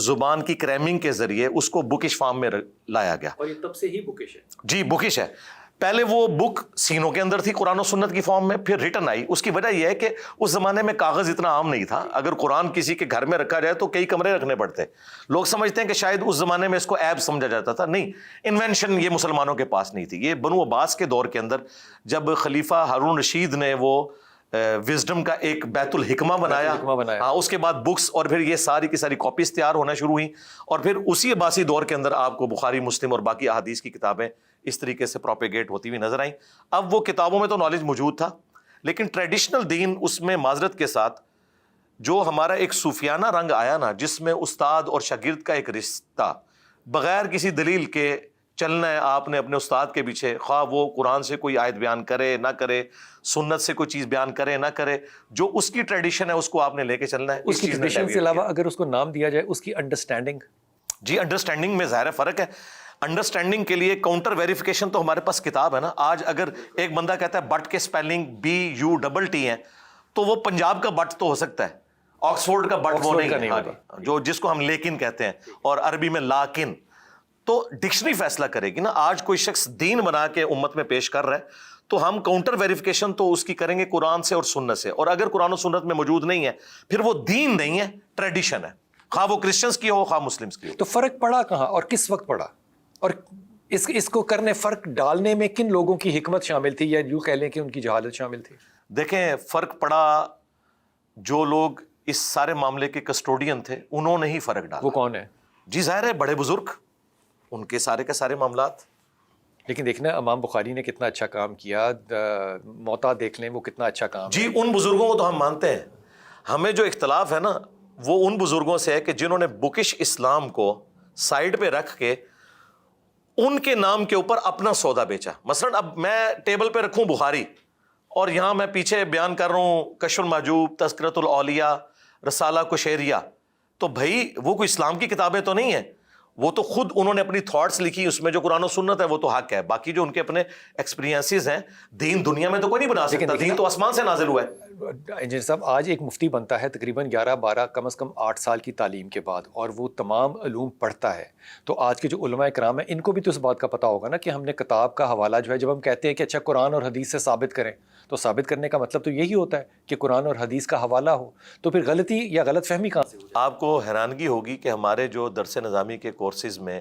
زبان کی کریمنگ کے ذریعے اس کو بکش فارم میں لایا گیا. اور یہ تب سے ہی بکش ہے. جی بکش ہے. پہلے وہ بک سینوں کے اندر تھی قرآن و سنت کی فارم میں, پھر ریٹن آئی. اس کی وجہ یہ ہے کہ اس زمانے میں کاغذ اتنا عام نہیں تھا. اگر قرآن کسی کے گھر میں رکھا جائے تو کئی کمرے رکھنے پڑتے. لوگ سمجھتے ہیں کہ شاید اس زمانے میں اس کو عیب سمجھا جاتا تھا. نہیں, انوینشن یہ مسلمانوں کے پاس نہیں تھی. یہ بنو عباس کے دور کے اندر جب خلیفہ ہارون رشید نے وہ وزڈم کا ایک بیت الحکمہ بنایا, ہاں, اس کے بعد بکس اور پھر یہ ساری کی ساری کاپیز تیار ہونا شروع ہوئیں, اور پھر اسی عباسی دور کے اندر آپ کو بخاری, مسلم اور باقی احادیث کی کتابیں اس طریقے سے پروپیگیٹ ہوتی ہوئی نظر آئیں. اب وہ کتابوں میں تو نالج موجود تھا, لیکن ٹریڈیشنل دین اس میں معذرت کے ساتھ جو ہمارا ایک صوفیانہ رنگ آیا نا, جس میں استاد اور شاگرد کا ایک رشتہ بغیر کسی دلیل کے چلنا ہے آپ نے اپنے استاد کے پیچھے, خواہ وہ قرآن سے کوئی آیت بیان کرے نہ کرے, سنت سے کوئی چیز بیان کرے نہ کرے, جو اس کی ٹریڈیشن ہے اس کو آپ نے لے کے چلنا ہے. اس کی ٹریڈیشن سے علاوہ اگر اس کو نام دیا جائے اس کی انڈرسٹینڈنگ, جی انڈرسٹینڈنگ میں ظاہر فرق ہے. انڈرسٹینڈنگ کے لیے کاؤنٹر ویریفیکیشن تو ہمارے پاس کتاب ہے نا. آج اگر ایک بندہ کہتا ہے بٹ کے سپیلنگ BUTT ہے, تو وہ پنجاب کا بٹ تو ہو سکتا ہے, آکسفورڈ کا بٹ وہ نہیں ہے, جو جس کو ہم لیکن کہتے ہیں, اور عربی میں لاکن. تو ڈکشنری فیصلہ کرے گی نا. آج کوئی شخص دین بنا کے امت میں پیش کر رہا ہے, تو ہم کاؤنٹر ویریفیکیشن تو اس کی کریں گے قرآن سے اور سنت سے. اور اگر قرآن و سنت میں موجود نہیں ہے, پھر وہ دین نہیں ہے, ٹریڈیشن ہے, خواہ وہ کرسچنس کی ہو خواہ مسلمس کی ہو. تو فرق پڑا کہاں اور کس وقت پڑا, اور اس کو کرنے, فرق ڈالنے میں کن لوگوں کی حکمت شامل تھی, یا یوں کہہ لیں کہ ان کی جہالت شامل تھی؟ دیکھیں, فرق پڑا جو لوگ اس سارے معاملے کے کسٹوڈین تھے, انہوں نے ہی فرق ڈالا. وہ کون ہے؟ جی ظاہر ہے بڑے بزرگ, ان کے سارے معاملات. لیکن دیکھنا امام بخاری نے کتنا اچھا کام کیا, موتا دیکھ لیں وہ کتنا اچھا کام. جی ان بزرگوں کو تو ہم مانتے ہیں. ہمیں جو اختلاف ہے نا وہ ان بزرگوں سے ہے کہ جنہوں نے بکش اسلام کو سائڈ پہ رکھ کے ان کے نام کے اوپر اپنا سودا بیچا. مثلا اب میں ٹیبل پہ رکھوں بخاری, اور یہاں میں پیچھے بیان کر رہا ہوں کشف المحجوب, تذکرۃ الاولیاء, رسالہ کشیریہ, تو بھائی وہ کوئی اسلام کی کتابیں تو نہیں ہیں, وہ تو خود انہوں نے اپنی تھاٹس لکھی, اس میں جو قرآن و سنت ہے وہ تو حق ہے. باقی جو ان کے اپنے ایکسپیرینسز ہیں, دین دنیا میں تو کوئی نہیں بنا سکتا, دین تو آسمان سے نازل ہوا ہے. انجینئر صاحب, آج ایک مفتی بنتا ہے تقریباً 11-12 کم از کم 8 سال کی تعلیم کے بعد, اور وہ تمام علوم پڑھتا ہے. تو آج کے جو علماء کرام ہیں ان کو بھی تو اس بات کا پتہ ہوگا نا کہ ہم نے کتاب کا حوالہ جو ہے, جب ہم کہتے ہیں کہ اچھا قرآن اور حدیث سے ثابت کریں, تو ثابت کرنے کا مطلب تو یہی ہوتا ہے کہ قرآن اور حدیث کا حوالہ ہو. تو پھر غلطی یا غلط فہمی کہاں سے ہو جائے؟ آپ کو حیرانگی ہوگی کہ ہمارے جو درس نظامی کے کورسز میں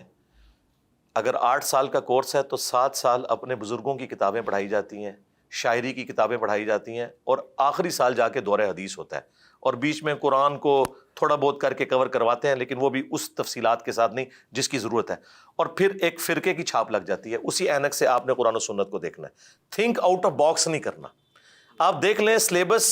اگر 8 سال کا کورس ہے تو 7 سال اپنے بزرگوں کی کتابیں پڑھائی جاتی ہیں, شاعری کی کتابیں پڑھائی جاتی ہیں, اور آخری سال جا کے دور حدیث ہوتا ہے, اور بیچ میں قرآن کو تھوڑا بہت کر کے کور کرواتے ہیں, لیکن وہ بھی اس تفصیلات کے ساتھ نہیں جس کی ضرورت ہے. اور پھر ایک فرقے کی چھاپ لگ جاتی ہے. اسی اینک سے آپ نے قرآن و سنت کو دیکھنا ہے, تھنک آؤٹ آف باکس نہیں کرنا. آپ دیکھ لیں سلیبس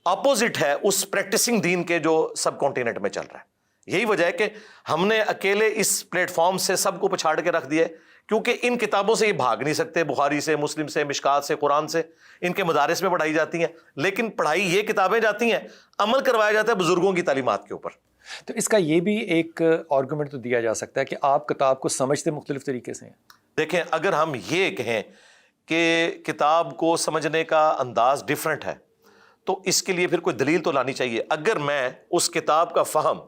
اپوزٹ ہے اس پریکٹسنگ دین کے جو سب کانٹیننٹ میں چل رہا ہے. یہی وجہ ہے کہ ہم نے اکیلے اس پلیٹ فارم سے سب کو پچھاڑ کے رکھ دیا ہے, کیونکہ ان کتابوں سے یہ بھاگ نہیں سکتے. بخاری سے, مسلم سے, مشکات سے, قرآن سے, ان کے مدارس میں پڑھائی جاتی ہیں, لیکن پڑھائی یہ کتابیں جاتی ہیں, عمل کروایا جاتا ہے بزرگوں کی تعلیمات کے اوپر. تو اس کا یہ بھی ایک آرگومنٹ تو دیا جا سکتا ہے کہ آپ کتاب کو سمجھتے مختلف طریقے سے ہیں. دیکھیں, اگر ہم یہ کہیں کہ کتاب کو سمجھنے کا انداز ڈیفرنٹ ہے, تو اس کے لیے پھر کوئی دلیل تو لانی چاہیے. اگر میں اس کتاب کا فہم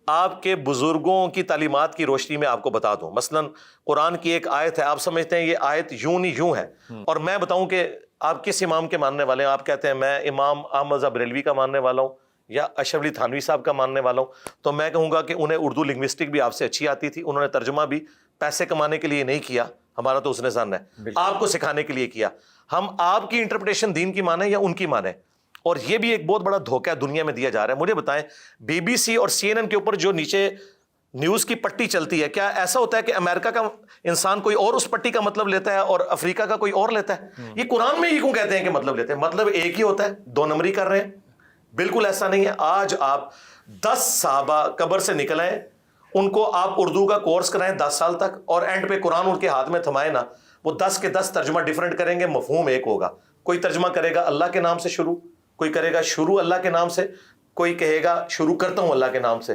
آپ کے بزرگوں کی تعلیمات کی روشنی میں آپ کو بتا دوں, مثلا قرآن کی ایک آیت ہے, آپ سمجھتے ہیں یہ آیت یوں نہیں یوں ہے, اور میں بتاؤں کہ آپ کس امام کے ماننے والے ہیں, آپ کہتے ہیں میں امام احمد بریلوی کا ماننے والا ہوں یا اشرف علی تھانوی صاحب کا ماننے والا ہوں, تو میں کہوں گا کہ انہیں اردو لنگوسٹک بھی آپ سے اچھی آتی تھی, انہوں نے ترجمہ بھی پیسے کمانے کے لیے نہیں کیا, ہمارا تو اس نے زن ہے, آپ کو سکھانے کے لیے کیا. ہم آپ کی انٹرپریٹیشن دین کی مانیں یا ان کی مانیں. اور یہ بھی ایک بہت بڑا دھوکہ دنیا میں دیا جا رہا ہے. مجھے بتائیں, BBC اور CNN کے اوپر جو نیچے نیوز کی پٹی چلتی ہے, کیا ایسا ہوتا ہے کہ امریکہ کا انسان کوئی اور اس پٹی کا مطلب لیتا ہے اور افریقہ کا کوئی اور لیتا ہے؟ یہ قرآن میں ہی کیوں کہتے ہیں کہ مطلب لیتے ہیں؟ مطلب ایک ہی ہوتا ہے, 2 نمبری کر رہے ہیں. بالکل ایسا نہیں ہے. آج آپ 10 صحابہ قبر سے نکل آئے, ان کو آپ اردو کا کورس کرائیں 10 سال تک, اور اینڈ پہ قرآن ان کے ہاتھ میں تھمائے نا, وہ 10 کے 10 ترجمہ ڈیفرنٹ کریں گے, مفہوم ایک ہوگا. کوئی ترجمہ کرے گا اللہ کے نام سے شروع, کوئی کرے گا شروع اللہ کے نام سے, کوئی کہے گا شروع کرتا ہوں اللہ کے نام سے.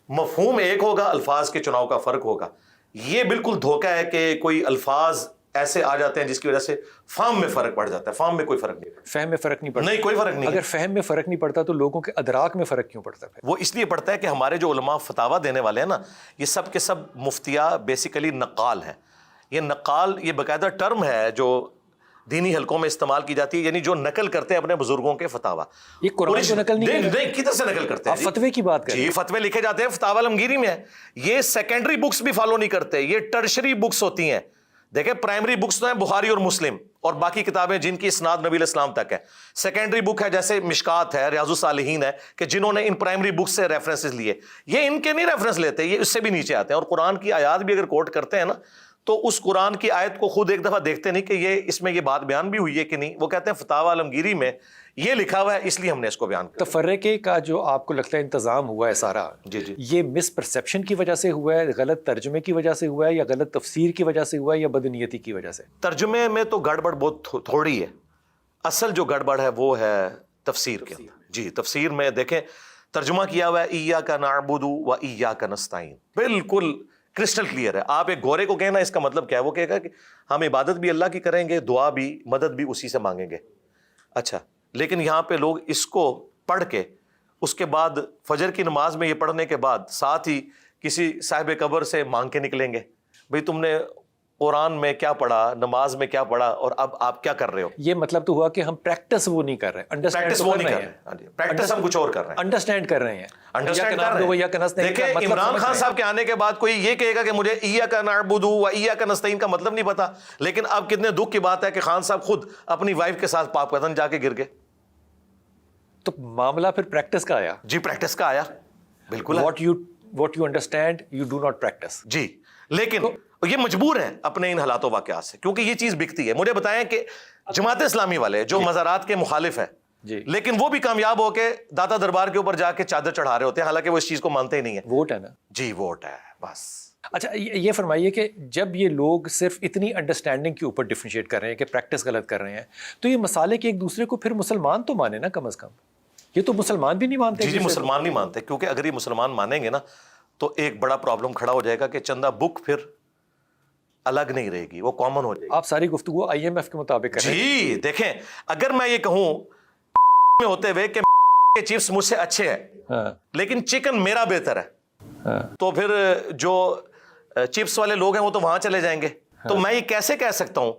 مفہوم ایک ہوگا, الفاظ کے چناؤ کا فرق ہوگا. یہ بالکل دھوکہ ہے کہ کوئی الفاظ ایسے آ جاتے ہیں جس کی وجہ سے فہم میں فرق پڑ جاتا ہے. فہم میں کوئی فرق نہیں پڑتا. فہم میں فرق نہیں پڑتا؟ نہیں, کوئی فرق نہیں. اگر فہم میں فرق نہیں پڑتا تو لوگوں کے ادراک میں فرق کیوں پڑتا ہے؟ وہ اس لیے پڑتا ہے کہ ہمارے جو علماء فتاوا دینے والے ہیں نا, یہ سب کے سب مفتیاء بیسیکلی نقال ہیں. یہ نقال یہ باقاعدہ ٹرم ہے جو دینی حلقوں میں استعمال کی جاتی ہے, یعنی جو نقل کرتے ہیں اپنے بزرگوں کے فتاوا. یہ قرآن کو نقل نہیں نہیں, کدھر سے نقل کرتے ہیں؟ آپ فتوے کی بات کریں. جی, فتوے لکھے جاتے ہیں, فتاوا عالمگیری میں ہے. یہ سیکنڈری بکس بھی فالو نہیں کرتے, یہ ٹرشری بکس ہوتی ہیں. دیکھیں پرائمری بکس تو ہیں بخاری اور مسلم اور باقی کتابیں جن کی اسناد نبی علیہ السلام تک ہے. سیکنڈری بک ہے جیسے مشکات ہے, ریاض الصالحین ہے, کہ جنہوں نے ان پرائمری بکس سے ریفرنسز لیے. یہ ان کے نہیں ریفرنس لیتے, یہ اس سے بھی نیچے آتے ہیں. اور قرآن کی آیات بھی اگر کوٹ کرتے ہیں نا, تو اس قرآن کی آیت کو خود ایک دفعہ دیکھتے نہیں کہ یہ اس میں یہ بات بیان بھی ہوئی ہے کہ نہیں. وہ کہتے ہیں فتاوا عالمگیری میں یہ لکھا ہوا ہے, اس لیے ہم نے اس کو بیان کیا. تفرقے کا جو آپ کو لگتا ہے انتظام ہوا ہے سارا, جی جی, یہ مس پرسیپشن کی وجہ سے ہوا ہے, غلط ترجمے کی وجہ سے ہوا ہے, یا غلط تفسیر کی وجہ سے ہوا ہے, یا بدنیتی کی وجہ سے؟ ترجمے میں تو گڑبڑ بہت تھوڑی ہے. اصل جو گڑبڑ ہے وہ ہے تفسیر کے اندر. جی, تفسیر میں دیکھیں ترجمہ کیا ہوا ہے ایاک نعبد و ایاک نستعین, بالکل کرسٹل کلیئر ہے. آپ ایک گورے کو کہنا اس کا مطلب کیا ہے, وہ کہے گا کہ ہم عبادت بھی اللہ کی کریں گے, دعا بھی, مدد بھی اسی سے مانگیں گے. اچھا, لیکن یہاں پہ لوگ اس کو پڑھ کے اس کے بعد فجر کی نماز میں یہ پڑھنے کے بعد ساتھ ہی کسی صاحب قبر سے مانگ کے نکلیں گے, بھئی تم نے قرآن میں کیا پڑھا, نماز میں کیا پڑھا, اور اب آپ کیا کر رہے ہو. یہ مطلب تو ہوا کہ ہم پریکٹس وہ نہیں کر رہے, پریکٹس وہ نہیں کر رہے, پریکٹس ہم کچھ اور کر رہے ہیں, انڈرسٹینڈ کر رہے ہیں. انڈرسٹینڈ کر رہے ہیں. دیکھیں عمران خان صاحب کے آنے کے بعد کوئی یہ کہے گا کہ مجھے ایاک نعبد و ایاک نستعین کا مطلب نہیں پتا, لیکن اب کتنے دکھ کی بات ہے کہ خان صاحب خود اپنی وائف کے ساتھ پاک پتن جا کے گر گئے. تو معاملہ پھر پریکٹس کا آیا. جی, پریکٹس کا آیا, بالکل. What you understand you do not practice. جی, لیکن یہ مجبور ہیں اپنے ان حالات و واقعات سے, کیونکہ یہ چیز بکتی ہے. مجھے بتائیں کہ جماعت اسلامی والے جو مزارات کے مخالف ہیں, جی, لیکن وہ بھی کامیاب ہو کے داتا دربار کے اوپر جا کے چادر چڑھا رہے ہوتے ہیں, حالانکہ وہ اس چیز کو مانتے ہی نہیں ہیں. ووٹ ہے نا. جی, ووٹ ہے بس. اچھا, یہ فرمائیے کہ جب یہ لوگ صرف اتنی انڈرسٹینڈنگ کے اوپر ڈیفرینشیٹ کر رہے ہیں کہ پریکٹس غلط کر رہے ہیں, تو یہ مسالے کے ایک دوسرے کو پھر مسلمان تو مانے نا کم از کم. یہ تو مسلمان بھی نہیں مانتے. جی, مسلمان نہیں مانتے, کیونکہ اگر یہ مسلمان مانیں گے نا تو ایک بڑا پرابلم کھڑا ہو جائے گا کہ چندہ بک پھر الگ نہیں رہے گی, وہ کامن ہو جائے گی. آپ ساری گفتگو IMF کے مطابق کر رہے ہیں. جی, دیکھیں اگر میں یہ کہوں میں ہوتے ہوئے کہ چپس مجھ سے اچھے ہیں لیکن چکن میرا بہتر ہے, تو پھر جو چپس والے لوگ ہیں وہ تو وہاں چلے جائیں گے. تو میں یہ کیسے کہہ سکتا ہوں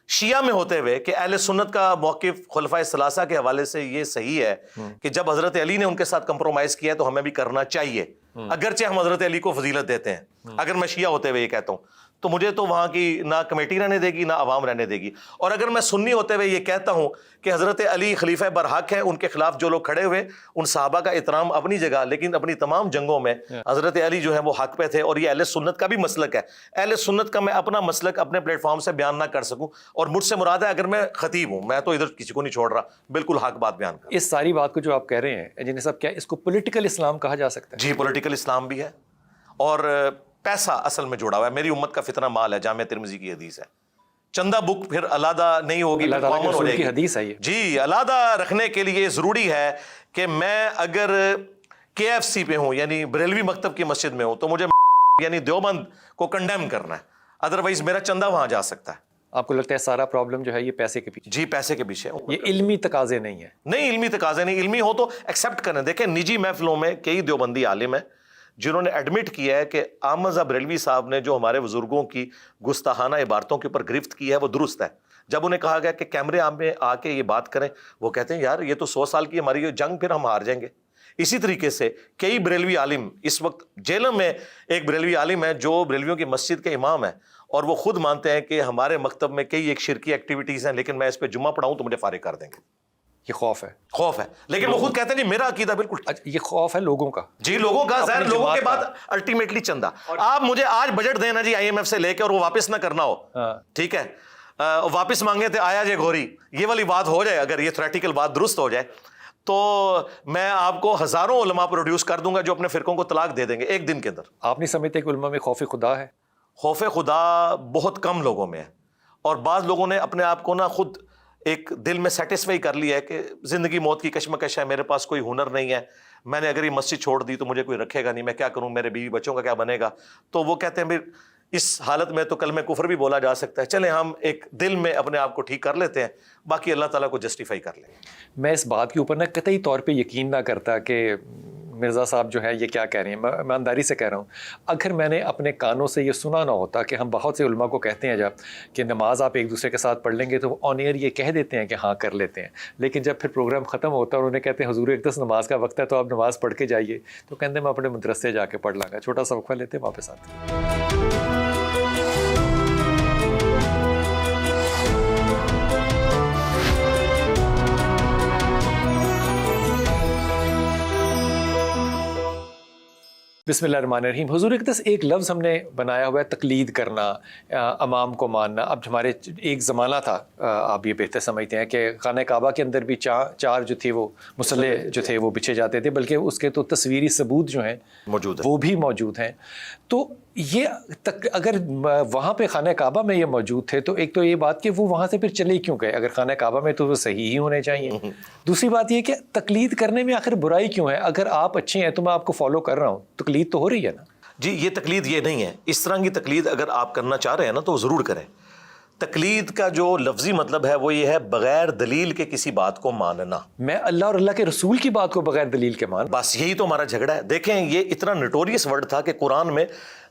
شیعہ میں ہوتے ہوئے کہ اہل سنت کا موقف خلفائے ثلاثہ کے حوالے سے یہ صحیح ہے کہ جب حضرت علی نے ان کے ساتھ کمپرومائز کیا ہے تو ہمیں بھی کرنا چاہیے, اگرچہ ہم حضرت علی کو فضیلت دیتے ہیں. اگر میں شیعہ ہوتے ہوئے یہ کہتا ہوں تو مجھے تو وہاں کی نہ کمیٹی رہنے دے گی نہ عوام رہنے دے گی. اور اگر میں سنی ہوتے ہوئے یہ کہتا ہوں کہ حضرت علی خلیفہ برحق ہیں, ان کے خلاف جو لوگ کھڑے ہوئے ان صحابہ کا احترام اپنی جگہ, لیکن اپنی تمام جنگوں میں حضرت علی جو ہے وہ حق پہ تھے, اور یہ اہل سنت کا بھی مسلک ہے. اہل سنت کا میں اپنا مسلک اپنے پلیٹ فارم سے بیان نہ کر سکوں, اور مجھ سے مراد ہے اگر میں خطیب ہوں, میں تو ادھر کسی کو نہیں چھوڑ رہا, بالکل حق بات بیان کر. اس ساری بات کو جو آپ کہہ رہے ہیں جنہیں صاحب, کیا اس کو پولیٹیکل اسلام کہا جا سکتا ہے؟ جی, پولیٹیکل اسلام بھی ہے, اور پیسہ اصل میں جوڑا ہوا ہے. میری امت کا فتنہ مال ہے, جامع ترمذی کی حدیث ہے. چندہ بک پھر علیحدہ نہیں ہوگی, کامن ہو جائے گی. حدیث ہے یہ. جی, علیحدہ رکھنے کے لیے ضروری ہے کہ میں اگر KFC پہ ہوں یعنی بریلوی مکتب کی مسجد میں ہوں تو مجھے یعنی دیوبند کو کنڈیم کرنا ہے, ادروائز میرا چندہ وہاں جا سکتا ہے. آپ کو لگتا ہے سارا پرابلم جو ہے یہ پیسے کے پیچھے؟ جی, پیسے کے پیچھے. یہ علمی تقاضے نہیں ہے. نہیں, علمی تقاضے نہیں, علمی ہو تو ایکسیپٹ کریں. دیکھیں نجی محفلوں میں کئی دیوبندی عالم ہیں جنہوں نے ایڈمٹ کیا ہے کہ احمد بریلوی صاحب نے جو ہمارے بزرگوں کی گستاخانہ عبارتوں کے اوپر گرفت کی ہے وہ درست ہے. جب انہیں کہا گیا کہ کیمرے میں آ کے یہ بات کریں, وہ کہتے ہیں یار یہ تو 100 سال کی ہماری جنگ, پھر ہم ہار جائیں گے. اسی طریقے سے کئی بریلوی عالم اس وقت جیلوں میں, ایک بریلوی عالم ہے جو بریلویوں کی مسجد کے امام ہیں, اور وہ خود مانتے ہیں کہ ہمارے مکتب میں کئی ایک شرکی ایکٹیویٹیز ہیں, لیکن میں اس پہ جمعہ پڑھاؤں تو مجھے فارغ کر دیں گے. یہ خوف ہے. خوف ہے, لیکن وہ خود کہتے ہیں جی میرا عقیدہ بالکل. یہ خوف ہے لوگوں کا. جی, لوگوں کا ظاہر, لوگوں کے بعد الٹیمیٹلی چندہ. آپ مجھے آج بجٹ دینا جی IMF سے لے کے, اور وہ واپس نہ کرنا ہو, ٹھیک ہے, واپس مانگے تھے آیا جے گھوری, یہ والی بات ہو جائے, اگر یہ تھریٹیکل بات درست ہو جائے تو میں آپ کو ہزاروں علماء پروڈیوس کر دوں گا جو اپنے فرقوں کو طلاق دے دیں گے ایک دن کے اندر. آپ نہیں سمجھتے کہ علماء میں خوف خدا ہے؟ خوف خدا بہت کم لوگوں میں ہے, اور بعض لوگوں نے اپنے آپ کو نا خود ایک دل میں سیٹسفائی کر لیا ہے کہ زندگی موت کی کشمکش ہے, میرے پاس کوئی ہنر نہیں ہے, میں نے اگر یہ مسجد چھوڑ دی تو مجھے کوئی رکھے گا نہیں, میں کیا کروں, میرے بیوی بچوں کا کیا بنے گا. تو وہ کہتے ہیں اس حالت میں تو کلمہ کفر بھی بولا جا سکتا ہے. چلیں ہم ایک دل میں اپنے آپ کو ٹھیک کر لیتے ہیں, باقی اللہ تعالیٰ کو جسٹیفائی کر لیں. میں اس بات کے اوپر نا قطعی طور پہ یقین نہ کرتا کہ مرزا صاحب جو ہے یہ کیا کہہ رہے ہیں. میں ایمانداری سے کہہ رہا ہوں, اگر میں نے اپنے کانوں سے یہ سنا نہ ہوتا کہ ہم بہت سے علماء کو کہتے ہیں جب کہ نماز آپ ایک دوسرے کے ساتھ پڑھ لیں گے تو وہ آن ایئر یہ کہہ دیتے ہیں کہ ہاں کر لیتے ہیں, لیکن جب پھر پروگرام ختم ہوتا ہے اور انہیں کہتے ہیں حضور ایک دس نماز کا وقت ہے تو آپ نماز پڑھ کے جائیے, تو کہتے ہیں میں اپنے مدرسے جا کے پڑھ لوں گا. چھوٹا سا وقفہ لیتے ہیں, واپس آتے ہیں. بسم اللہ الرحمن الرحیم. حضور اقدس ایک لفظ ہم نے بنایا ہوا ہے تقلید کرنا, امام کو ماننا. اب ہمارے ایک زمانہ تھا, آپ یہ بہتر سمجھتے ہیں کہ خانہ کعبہ کے اندر بھی چار جو تھے وہ مصلے جو تھے وہ بچھے جاتے تھے, بلکہ اس کے تو تصویری ثبوت جو ہیں موجود ہے, وہ بھی موجود ہیں. تو یہ اگر وہاں پہ خانہ کعبہ میں یہ موجود تھے تو ایک تو یہ بات کہ وہ وہاں سے پھر چلے کیوں گئے؟ اگر خانہ کعبہ میں تو وہ صحیح ہی ہونے چاہیے. دوسری بات یہ کہ تقلید کرنے میں آخر برائی کیوں ہے؟ اگر آپ اچھے ہیں تو میں آپ کو فالو کر رہا ہوں, تقلید تو ہو رہی ہے نا. جی یہ تقلید یہ نہیں ہے. اس طرح کی تقلید اگر آپ کرنا چاہ رہے ہیں نا تو ضرور کریں. تقلید کا جو لفظی مطلب ہے وہ یہ ہے بغیر دلیل کے کسی بات کو ماننا. میں اللہ اور اللہ کے رسول کی بات کو بغیر دلیل کے مان, بس یہی تو ہمارا جھگڑا ہے. دیکھیں یہ اتنا نٹوریس ورڈ تھا کہ قرآن میں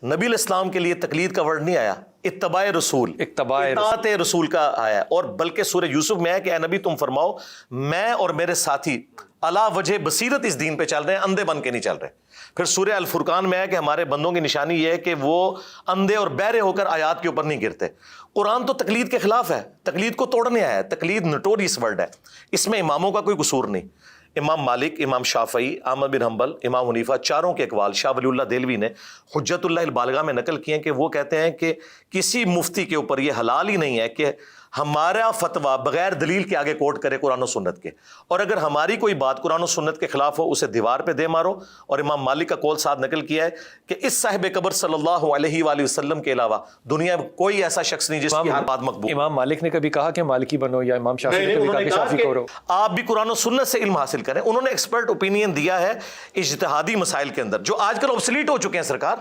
نبی علیہ السلام کے لیے تقلید کا ورڈ نہیں آیا, اتباع رسول, اطاعت رسول کا آیا. اور بلکہ سورہ یوسف میں ہے کہ اے نبی تم فرماؤ میں اور میرے ساتھی علا وجہ بصیرت اس دین پہ چل رہے ہیں, اندھے بن کے نہیں چل رہے. پھر سورہ الفرقان میں ہے کہ ہمارے بندوں کی نشانی یہ ہے کہ وہ اندھے اور بہرے ہو کر آیات کے اوپر نہیں گرتے. قرآن تو تقلید کے خلاف ہے, تقلید کو توڑنے آیا ہے. تقلید نٹوریس ورڈ ہے, اس میں اماموں کا کوئی قصور نہیں. امام مالک, امام شافعی, احمد بن حنبل, امام حنیفہ, چاروں کے اقوال شاہ ولی اللہ دہلوی نے حجت اللہ البالغہ میں نقل کیے ہیں کہ وہ کہتے ہیں کہ کسی مفتی کے اوپر یہ حلال ہی نہیں ہے کہ ہمارا فتویٰ بغیر دلیل کے آگے کوٹ کرے قرآن و سنت کے, اور اگر ہماری کوئی بات قرآن و سنت کے خلاف ہو اسے دیوار پہ دے مارو. اور امام مالک کا قول ساتھ نقل کیا ہے کہ اس صاحب قبر صلی اللہ علیہ وآلہ وسلم کے علاوہ دنیا میں کوئی ایسا شخص نہیں جس کی ہر بات مقبول. امام مالک نے کبھی کہا کہ مالکی بنو, یا امام شافعی نے کبھی کہا کہ شافعی کرو. آپ بھی قرآن و سنت سے علم حاصل کریں. انہوں نے ایکسپرٹ اوپینین دیا ہے اجتہادی مسائل کے اندر جو آج کل obsolete ہو چکے ہیں. سرکار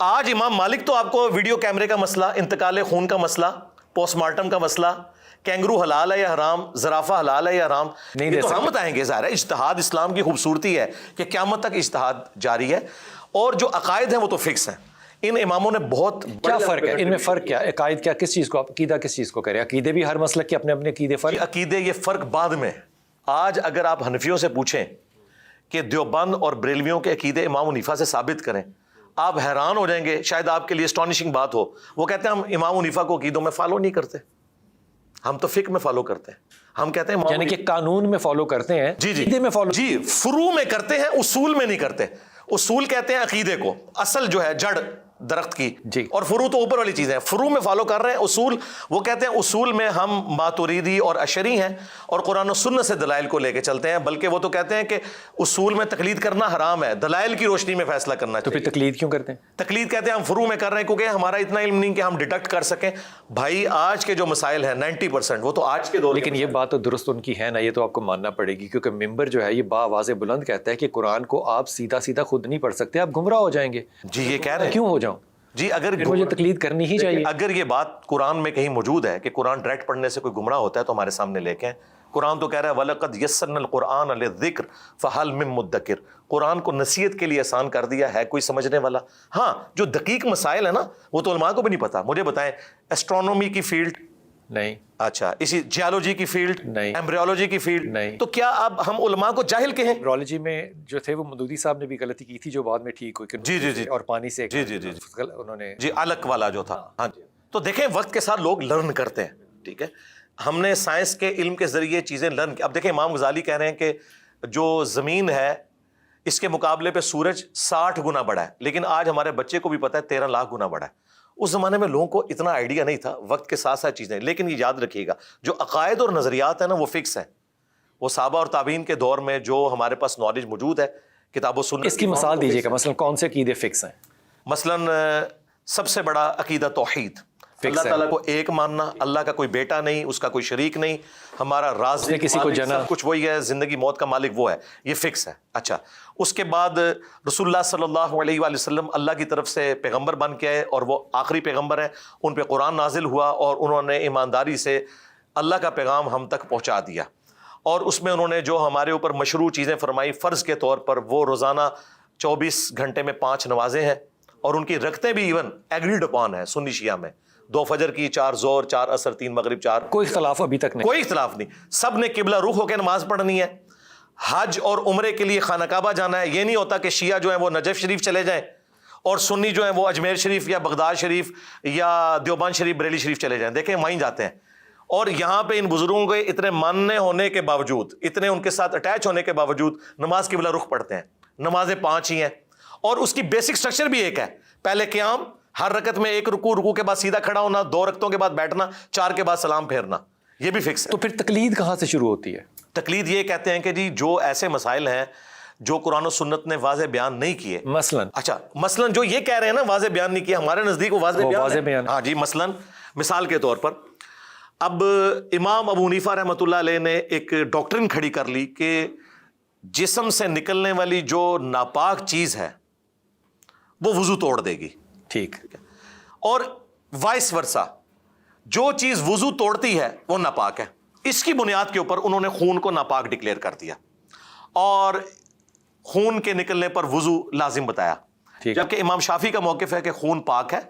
آج امام مالک تو آپ کو ویڈیو کیمرے کا مسئلہ, انتقال خون کا مسئلہ, پوسٹ مارٹم کا مسئلہ, کینگرو حلال ہے یا حرام, زرافہ حلال ہے یا حرام, نہیں تو ہم بتائیں گے. ظاہر ہے اجتہاد اسلام کی خوبصورتی ہے کہ قیامت تک اجتہاد جاری ہے, اور جو عقائد ہیں وہ تو فکس ہیں. ان اماموں نے بہت کیا فرق ہے ان میں؟ فرق کیا عقائد کیا کس چیز کو, عقیدہ کس چیز کو کرے؟ عقیدے بھی ہر مسلک کے اپنے اپنے عقیدے فرق. عقیدے یہ فرق بعد میں. آج اگر آپ حنفیوں سے پوچھیں کہ دیوبند اور بریلویوں کے عقیدے امام حنیفہ سے ثابت کریں, آپ حیران ہو جائیں گے. شاید آپ کے لیے اسٹانشنگ بات ہو. وہ کہتے ہیں ہم امام حنیفہ کو عقیدوں میں فالو نہیں کرتے, ہم تو فقہ میں فالو کرتے ہیں. ہم کہتے ہیں یعنی کہ قانون میں فالو کرتے ہیں, جی عقیدے میں فالو, جی فروع میں کرتے ہیں, اصول میں نہیں کرتے. اصول کہتے ہیں عقیدے کو, اصل جو ہے جڑ درخت کی, جی, اور فروع تو اوپر والی چیزیں ہیں. فروع میں فالو کر رہے ہیں, اصول وہ کہتے ہیں اصول میں ہم ماتوریدی اور اشعری ہیں اور قرآن و سنت سے دلائل کو لے کے چلتے ہیں. بلکہ وہ تو کہتے ہیں کہ اصول میں تقلید کرنا حرام ہے, دلائل کی روشنی میں فیصلہ کرنا تو چاہیے. پھر تقلید کیوں کرتے ہیں؟ تقلید کہتے ہیں ہم فروع میں کر رہے ہیں کیونکہ ہمارا اتنا علم نہیں کہ ہم ڈیٹیکٹ کر سکیں. بھائی آج کے جو مسائل ہیں 90% وہ تو آج کے دور, لیکن یہ بات تو درست ان کی ہے نا, یہ تو آپ کو ماننا پڑے گی, کیونکہ ممبر جو ہے یہ باواز بلند کہتا ہے کہ قرآن کو آپ سیدھا سیدھا خود نہیں پڑھ سکتے, آپ گمراہ ہو جائیں گے. جی یہ کہہ رہے ہیں. کیوں ہو جاؤں جی اگر مجھے تقلید کرنی ہی چاہیے. اگر یہ بات قرآن میں کہیں موجود ہے کہ قرآن ڈائریکٹ پڑھنے سے کوئی گمراہ ہوتا ہے تو ہمارے سامنے لے کے ہیں. قرآن تو کہہ رہا ہے وَلَقَدْ يَسَّرْنَا الْقُرْآنَ لِلذِّكْرِ فَهَلْ مِن مُدَّكِرٍ. قرآن کو نصیحت کے لیے آسان کر دیا ہے, کوئی سمجھنے والا. ہاں جو دقیق مسائل ہیں نا وہ تو علماء کو بھی نہیں پتا. مجھے بتائیں ایسٹرونومی کی فیلڈ نہیں, اچھا اسی جیولوجی کی فیلڈ نہیں, ایمبریولوجی کی فیلڈ نہیں, تو کیا اب ہم علماء کو جاہل کہیں؟ ایمبریولوجی میں جو تھے وہ مودودی صاحب نے بھی غلطی کی تھی جو بعد میں ٹھیک ہوئی. جی جی جی, اور پانی سے جی جی جی انہوں نے جی الک والا جو تھا. ہاں جی, تو دیکھیں وقت کے ساتھ لوگ لرن کرتے ہیں. ٹھیک ہے, ہم نے سائنس کے علم کے ذریعے چیزیں لرن کی. اب دیکھیں امام غزالی کہہ رہے ہیں کہ جو زمین ہے اس کے مقابلے پہ سورج 60 گنا بڑا ہے, لیکن آج ہمارے بچے کو بھی پتا ہے 13 لاکھ گنا بڑا ہے. اس زمانے میں لوگوں کو اتنا آئیڈیا نہیں تھا, وقت کے ساتھ ساتھ چیزیں. لیکن یہ یاد رکھیے گا جو عقائد اور نظریات ہیں نا وہ فکس ہیں. وہ صحابہ اور تابعین کے دور میں جو ہمارے پاس نالج موجود ہے کتاب و سنت, اس کی مثال دیجیے گا. مثلا کون سے عقیدے فکس ہیں؟ مثلا سب سے بڑا عقیدہ توحید, اللہ تعالیٰ کو ایک ماننا, اللہ کا کوئی بیٹا نہیں, اس کا کوئی شریک نہیں, ہمارا رازق کسی کو جنا, سب کچھ وہی ہے, زندگی موت کا مالک وہ ہے, یہ فکس ہے. اچھا, اس کے بعد رسول اللہ صلی اللہ علیہ وآلہ وسلم اللہ کی طرف سے پیغمبر بن کے آئے, اور وہ آخری پیغمبر ہیں, ان پہ قرآن نازل ہوا, اور انہوں نے ایمانداری سے اللہ کا پیغام ہم تک پہنچا دیا. اور اس میں انہوں نے جو ہمارے اوپر مشروع چیزیں فرمائی فرض کے طور پر, وہ روزانہ 24 گھنٹے میں 5 نمازیں ہیں, اور ان کی رکھتے بھی ایون ایگریڈ اپون ہے سنی شیعہ میں, 2 فجر کی, 4 ظہر, 4 عصر, 3 مغرب, 4, کوئی اختلاف ابھی تک نہیں, کوئی اختلاف نہیں. سب نے قبلہ رخ ہو کے نماز پڑھنی ہے. حج اور عمرے کے لیے خانہ کعبہ جانا ہے. یہ نہیں ہوتا کہ شیعہ جو ہیں وہ نجف شریف چلے جائیں, اور سنی جو ہیں وہ اجمیر شریف یا بغداد شریف یا دیوبند شریف, بریلی شریف چلے جائیں. دیکھیں وہیں جاتے ہیں, اور یہاں پہ ان بزرگوں کے اتنے ماننے ہونے کے باوجود, اتنے ان کے ساتھ اٹیچ ہونے کے باوجود نماز قبلہ رخ پڑھتے ہیں. نمازیں 5 ہی ہیں, اور اس کی بیسک سٹرکچر بھی ایک ہے. پہلے قیام, ہر رکعت میں 1 رکوع, رکوع کے بعد سیدھا کھڑا ہونا, 2 رکعتوں کے بعد بیٹھنا, 4 کے بعد سلام پھیرنا, یہ بھی فکس ہے. تو پھر تقلید کہاں سے شروع ہوتی ہے؟ تقلید یہ کہتے ہیں کہ جی جو ایسے مسائل ہیں جو قرآن و سنت نے واضح بیان نہیں کیے, مثلاً اچھا مثلاً جو یہ کہہ رہے ہیں نا واضح بیان نہیں کیا, ہمارے نزدیک وہ واضح بیان ہے. ہاں جی, مثلاً مثال کے طور پر اب امام ابو حنیفہ رحمۃ اللہ علیہ نے ایک ڈاکٹرن کھڑی کر لی کہ جسم سے نکلنے والی جو ناپاک چیز ہے وہ وضو توڑ دے گی. ٹھیک. اور وائس ورسا, جو چیز وضو توڑتی ہے وہ ناپاک ہے. اس کی بنیاد کے اوپر انہوں نے خون کو ناپاک ڈکلیئر کر دیا, اور خون کے نکلنے پر وضو لازم بتایا. جبکہ امام شافعی کا موقف ہے کہ خون پاک ہے,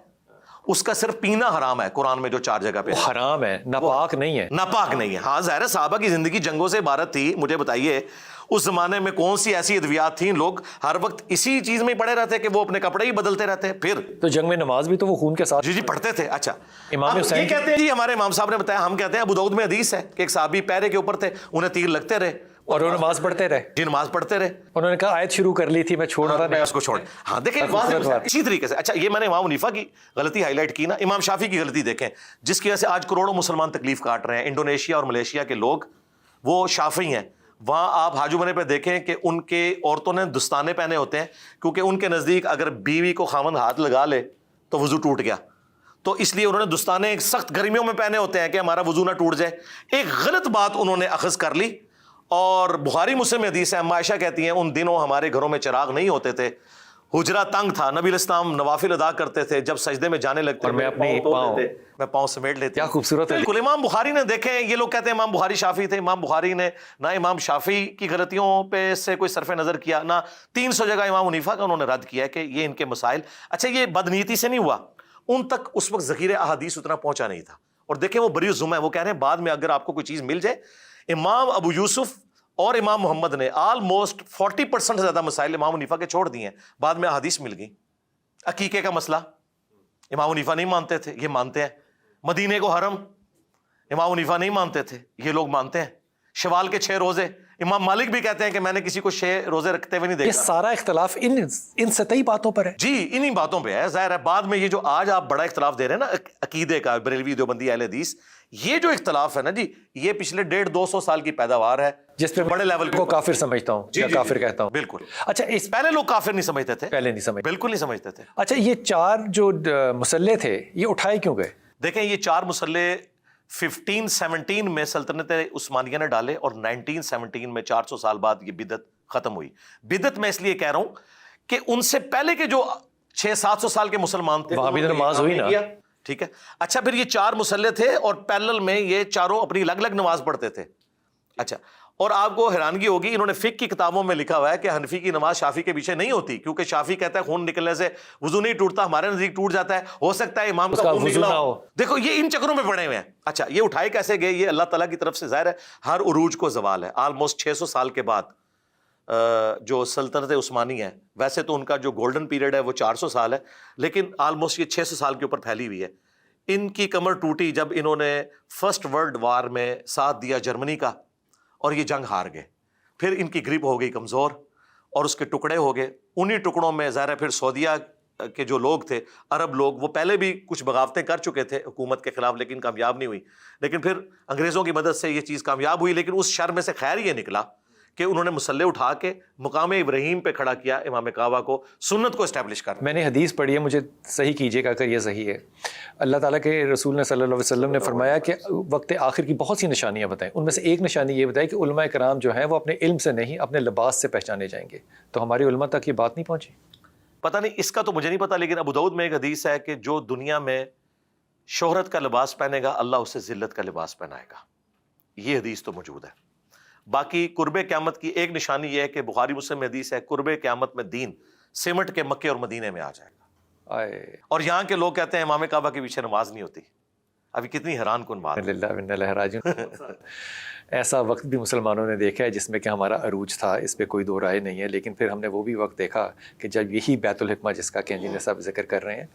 اس کا صرف پینا حرام ہے. قرآن میں جو 4 جگہ پہ حرام ہے, ناپاک نہیں ہے. ناپاک نہیں ہے. ہاں ظاہر ہے, صحابہ کی زندگی جنگوں سے عبارت تھی. مجھے بتائیے اس زمانے میں کون سی ایسی ادویات تھیں, لوگ ہر وقت اسی چیز میں ہی پڑے رہتے کہ وہ اپنے کپڑے ہی بدلتے رہتے. پھر تو جنگ میں نماز بھی تو وہ خون کے ساتھ جی پڑھتے تھے. اچھا, امام حسین یہ کہتے ہیں جی ہمارے امام صاحب نے بتایا, ہم کہتے ہیں ابو داؤد میں حدیث ہے کہ ایک صحابی پیرے کے اوپر تھے, انہیں تیر لگتے رہے اور وہ نماز پڑھتے رہے. جی نماز پڑھتے رہے. انہوں نے کہا آیت شروع کر لی تھی, میں چھوڑ رہا میں اس کو چھوڑ. ہاں دیکھیں اسی طریقے سے. اچھا, یہ میں نے امام حنیفہ کی غلطی ہائی لائٹ کی نا. امام شافعی کی غلطی دیکھیں, جس کی وجہ سے آج کروڑوں مسلمان تکلیف کاٹ رہے ہیں. انڈونیشیا اور ملیشیا کے لوگ وہ شافعی ہیں. وہاں آپ حاج عمرے پہ دیکھیں کہ ان کے عورتوں نے دستانے پہنے ہوتے ہیں, کیونکہ ان کے نزدیک اگر بیوی کو خاوند ہاتھ لگا لے تو وضو ٹوٹ گیا, تو اس لیے انہوں نے دستانے سخت گرمیوں میں پہنے ہوتے ہیں کہ ہمارا وضو نہ ٹوٹ جائے. ایک غلط بات انہوں نے اخذ کر لی, اور بخاری مسلم حدیث ہے, اما عائشہ کہتی ہیں ان دنوں ہمارے گھروں میں چراغ نہیں ہوتے تھے, حجرہ تنگ تھا, نبی علیہ السلام نوافل ادا کرتے تھے, جب سجدے میں جانے لگتے میں پاؤں سمیٹ لیتے. کیا خوبصورت ہے. بالکل. امام بخاری نے دیکھیں, یہ لوگ کہتے ہیں امام بخاری شافعی تھے, امام بخاری نے نہ امام شافعی کی غلطیوں پہ سے کوئی صرف نظر کیا, نہ 300 جگہ امام حنیفہ کا انہوں نے رد کیا کہ یہ ان کے مسائل. اچھا, یہ بدنیتی سے نہیں ہوا, ان تک اس وقت ذخیرہ احادیث اتنا پہنچا نہیں تھا. اور دیکھیں وہ بری الظلم ہے, وہ کہہ رہے ہیں بعد میں اگر آپ کو کوئی چیز مل جائے. امام ابو یوسف اور امام محمد نے آلموسٹ 40% سے زیادہ مسائل امام حنیفہ کے چھوڑ دیے ہیں, بعد میں احادیث مل گئی. عقیقے کا مسئلہ امام حنیفہ نہیں مانتے تھے, یہ مانتے ہیں. مدینے کو حرم امام حنیفہ نہیں مانتے تھے, یہ لوگ مانتے ہیں. شوال کے 6 روزے امام مالک بھی کہتے ہیں کہ میں نے کسی کو 6 روزے رکھتے ہوئے نہیں دیکھا. یہ سارا اختلاف ان سطحی باتوں پر ہے. جی انہی باتوں پہ ہے. ظاہر ہے بعد میں یہ جو آج آپ بڑا اختلاف دے رہے ہیں نا عقیدے کا, بریلوی دیوبندی اہل حدیث, یہ جو اختلاف ہے نا جی, یہ پچھلے 150-200 سال کی پیداوار ہے, جس پہ بڑے لیول کو کافر سمجھتا ہوں یا کافر کہتا ہوں. بالکل. اچھا, اس پہلے لوگ کافر نہیں سمجھتے تھے, پہلے نہیں سمجھتے, بالکل نہیں سمجھتے تھے. اچھا, یہ 4 جو مسلح تھے یہ اٹھائے کیوں گئے؟ دیکھیں یہ 4 مسلح 1517 میں سلطنت عثمانیہ نے ڈالے, اور 1917 میں 400 سال بعد یہ بدعت ختم ہوئی. بدعت میں اس لیے کہہ رہا ہوں کہ ان سے پہلے کے جو 600-700 سال کے مسلمان تھے وہاں بھی نماز ہوئی نا. ٹھیک ہے. اچھا, پھر یہ 4 مسلح تھے, اور پیرلل میں یہ چاروں اپنی الگ الگ نماز پڑھتے تھے. اچھا, اور آپ کو حیرانگی ہوگی, انہوں نے فقہ کی کتابوں میں لکھا ہوا ہے کہ حنفی کی نماز شافعی کے پیچھے نہیں ہوتی, کیونکہ شافعی کہتا ہے خون نکلنے سے وضو نہیں ٹوٹتا, ہمارے نزدیک ٹوٹ جاتا ہے, ہو سکتا ہے امام کا خون نکلا ہو. دیکھو یہ ان چکروں میں پڑے ہوئے ہیں. اچھا, یہ اٹھائے کیسے گئے؟ یہ اللہ تعالیٰ کی طرف سے ظاہر ہے ہر عروج کو زوال ہے. آلموسٹ 600 سال کے بعد جو سلطنت عثمانی ہے, ویسے تو ان کا جو گولڈن پیریڈ ہے وہ 400 سال ہے, لیکن آلموسٹ یہ 600 سال کے اوپر پھیلی ہوئی ہے. ان کی کمر ٹوٹی جب انہوں نے فرسٹ ورلڈ وار میں ساتھ دیا جرمنی کا, اور یہ جنگ ہار گئے. پھر ان کی گریپ ہو گئی کمزور, اور اس کے ٹکڑے ہو گئے. انہی ٹکڑوں میں ظاہر ہے پھر سعودیہ کے جو لوگ تھے, عرب لوگ, وہ پہلے بھی کچھ بغاوتیں کر چکے تھے حکومت کے خلاف, لیکن کامیاب نہیں ہوئی. لیکن پھر انگریزوں کی مدد سے یہ چیز کامیاب ہوئی, لیکن اس شر میں سے خیر یہ نکلا کہ انہوں نے مسلح اٹھا کے مقام ابراہیم پہ کھڑا کیا امام کعبہ کو، سنت کو اسٹیبلش کر. میں نے حدیث پڑھی ہے، مجھے صحیح کیجیے گا اگر یہ صحیح ہے. اللہ تعالیٰ کے رسول نے صلی اللہ علیہ وسلم نے فرمایا کہ وقت آخر کی بہت سی نشانیاں بتائیں، ان میں سے ایک نشانی یہ بتائی کہ علماء کرام جو ہیں وہ اپنے علم سے نہیں اپنے لباس سے پہچانے جائیں گے. تو ہماری علماء تک یہ بات نہیں پہنچی؟ پتہ نہیں، اس کا تو مجھے نہیں پتا، لیکن ابو داؤد میں ایک حدیث ہے کہ جو دنیا میں شہرت کا لباس پہنے گا اللہ اسے ذلت کا لباس پہنائے گا. یہ حدیث تو موجود ہے. باقی قرب قیامت کی ایک نشانی یہ ہے کہ بخاری مسلم میں حدیث ہے قرب قیامت میں دین سمٹ کے مکے اور مدینے میں آ جائے گا. اور یہاں کے لوگ کہتے ہیں امام کعبہ کے پیچھے نماز نہیں ہوتی. ابھی کتنی حیران کن بات ہے. ایسا وقت بھی مسلمانوں نے دیکھا ہے جس میں کہ ہمارا عروج تھا، اس پہ کوئی دو رائے نہیں ہے، لیکن پھر ہم نے وہ بھی وقت دیکھا کہ جب یہی بیت الحکمہ جس کا کہ انجینئر صاحب ذکر کر رہے ہیں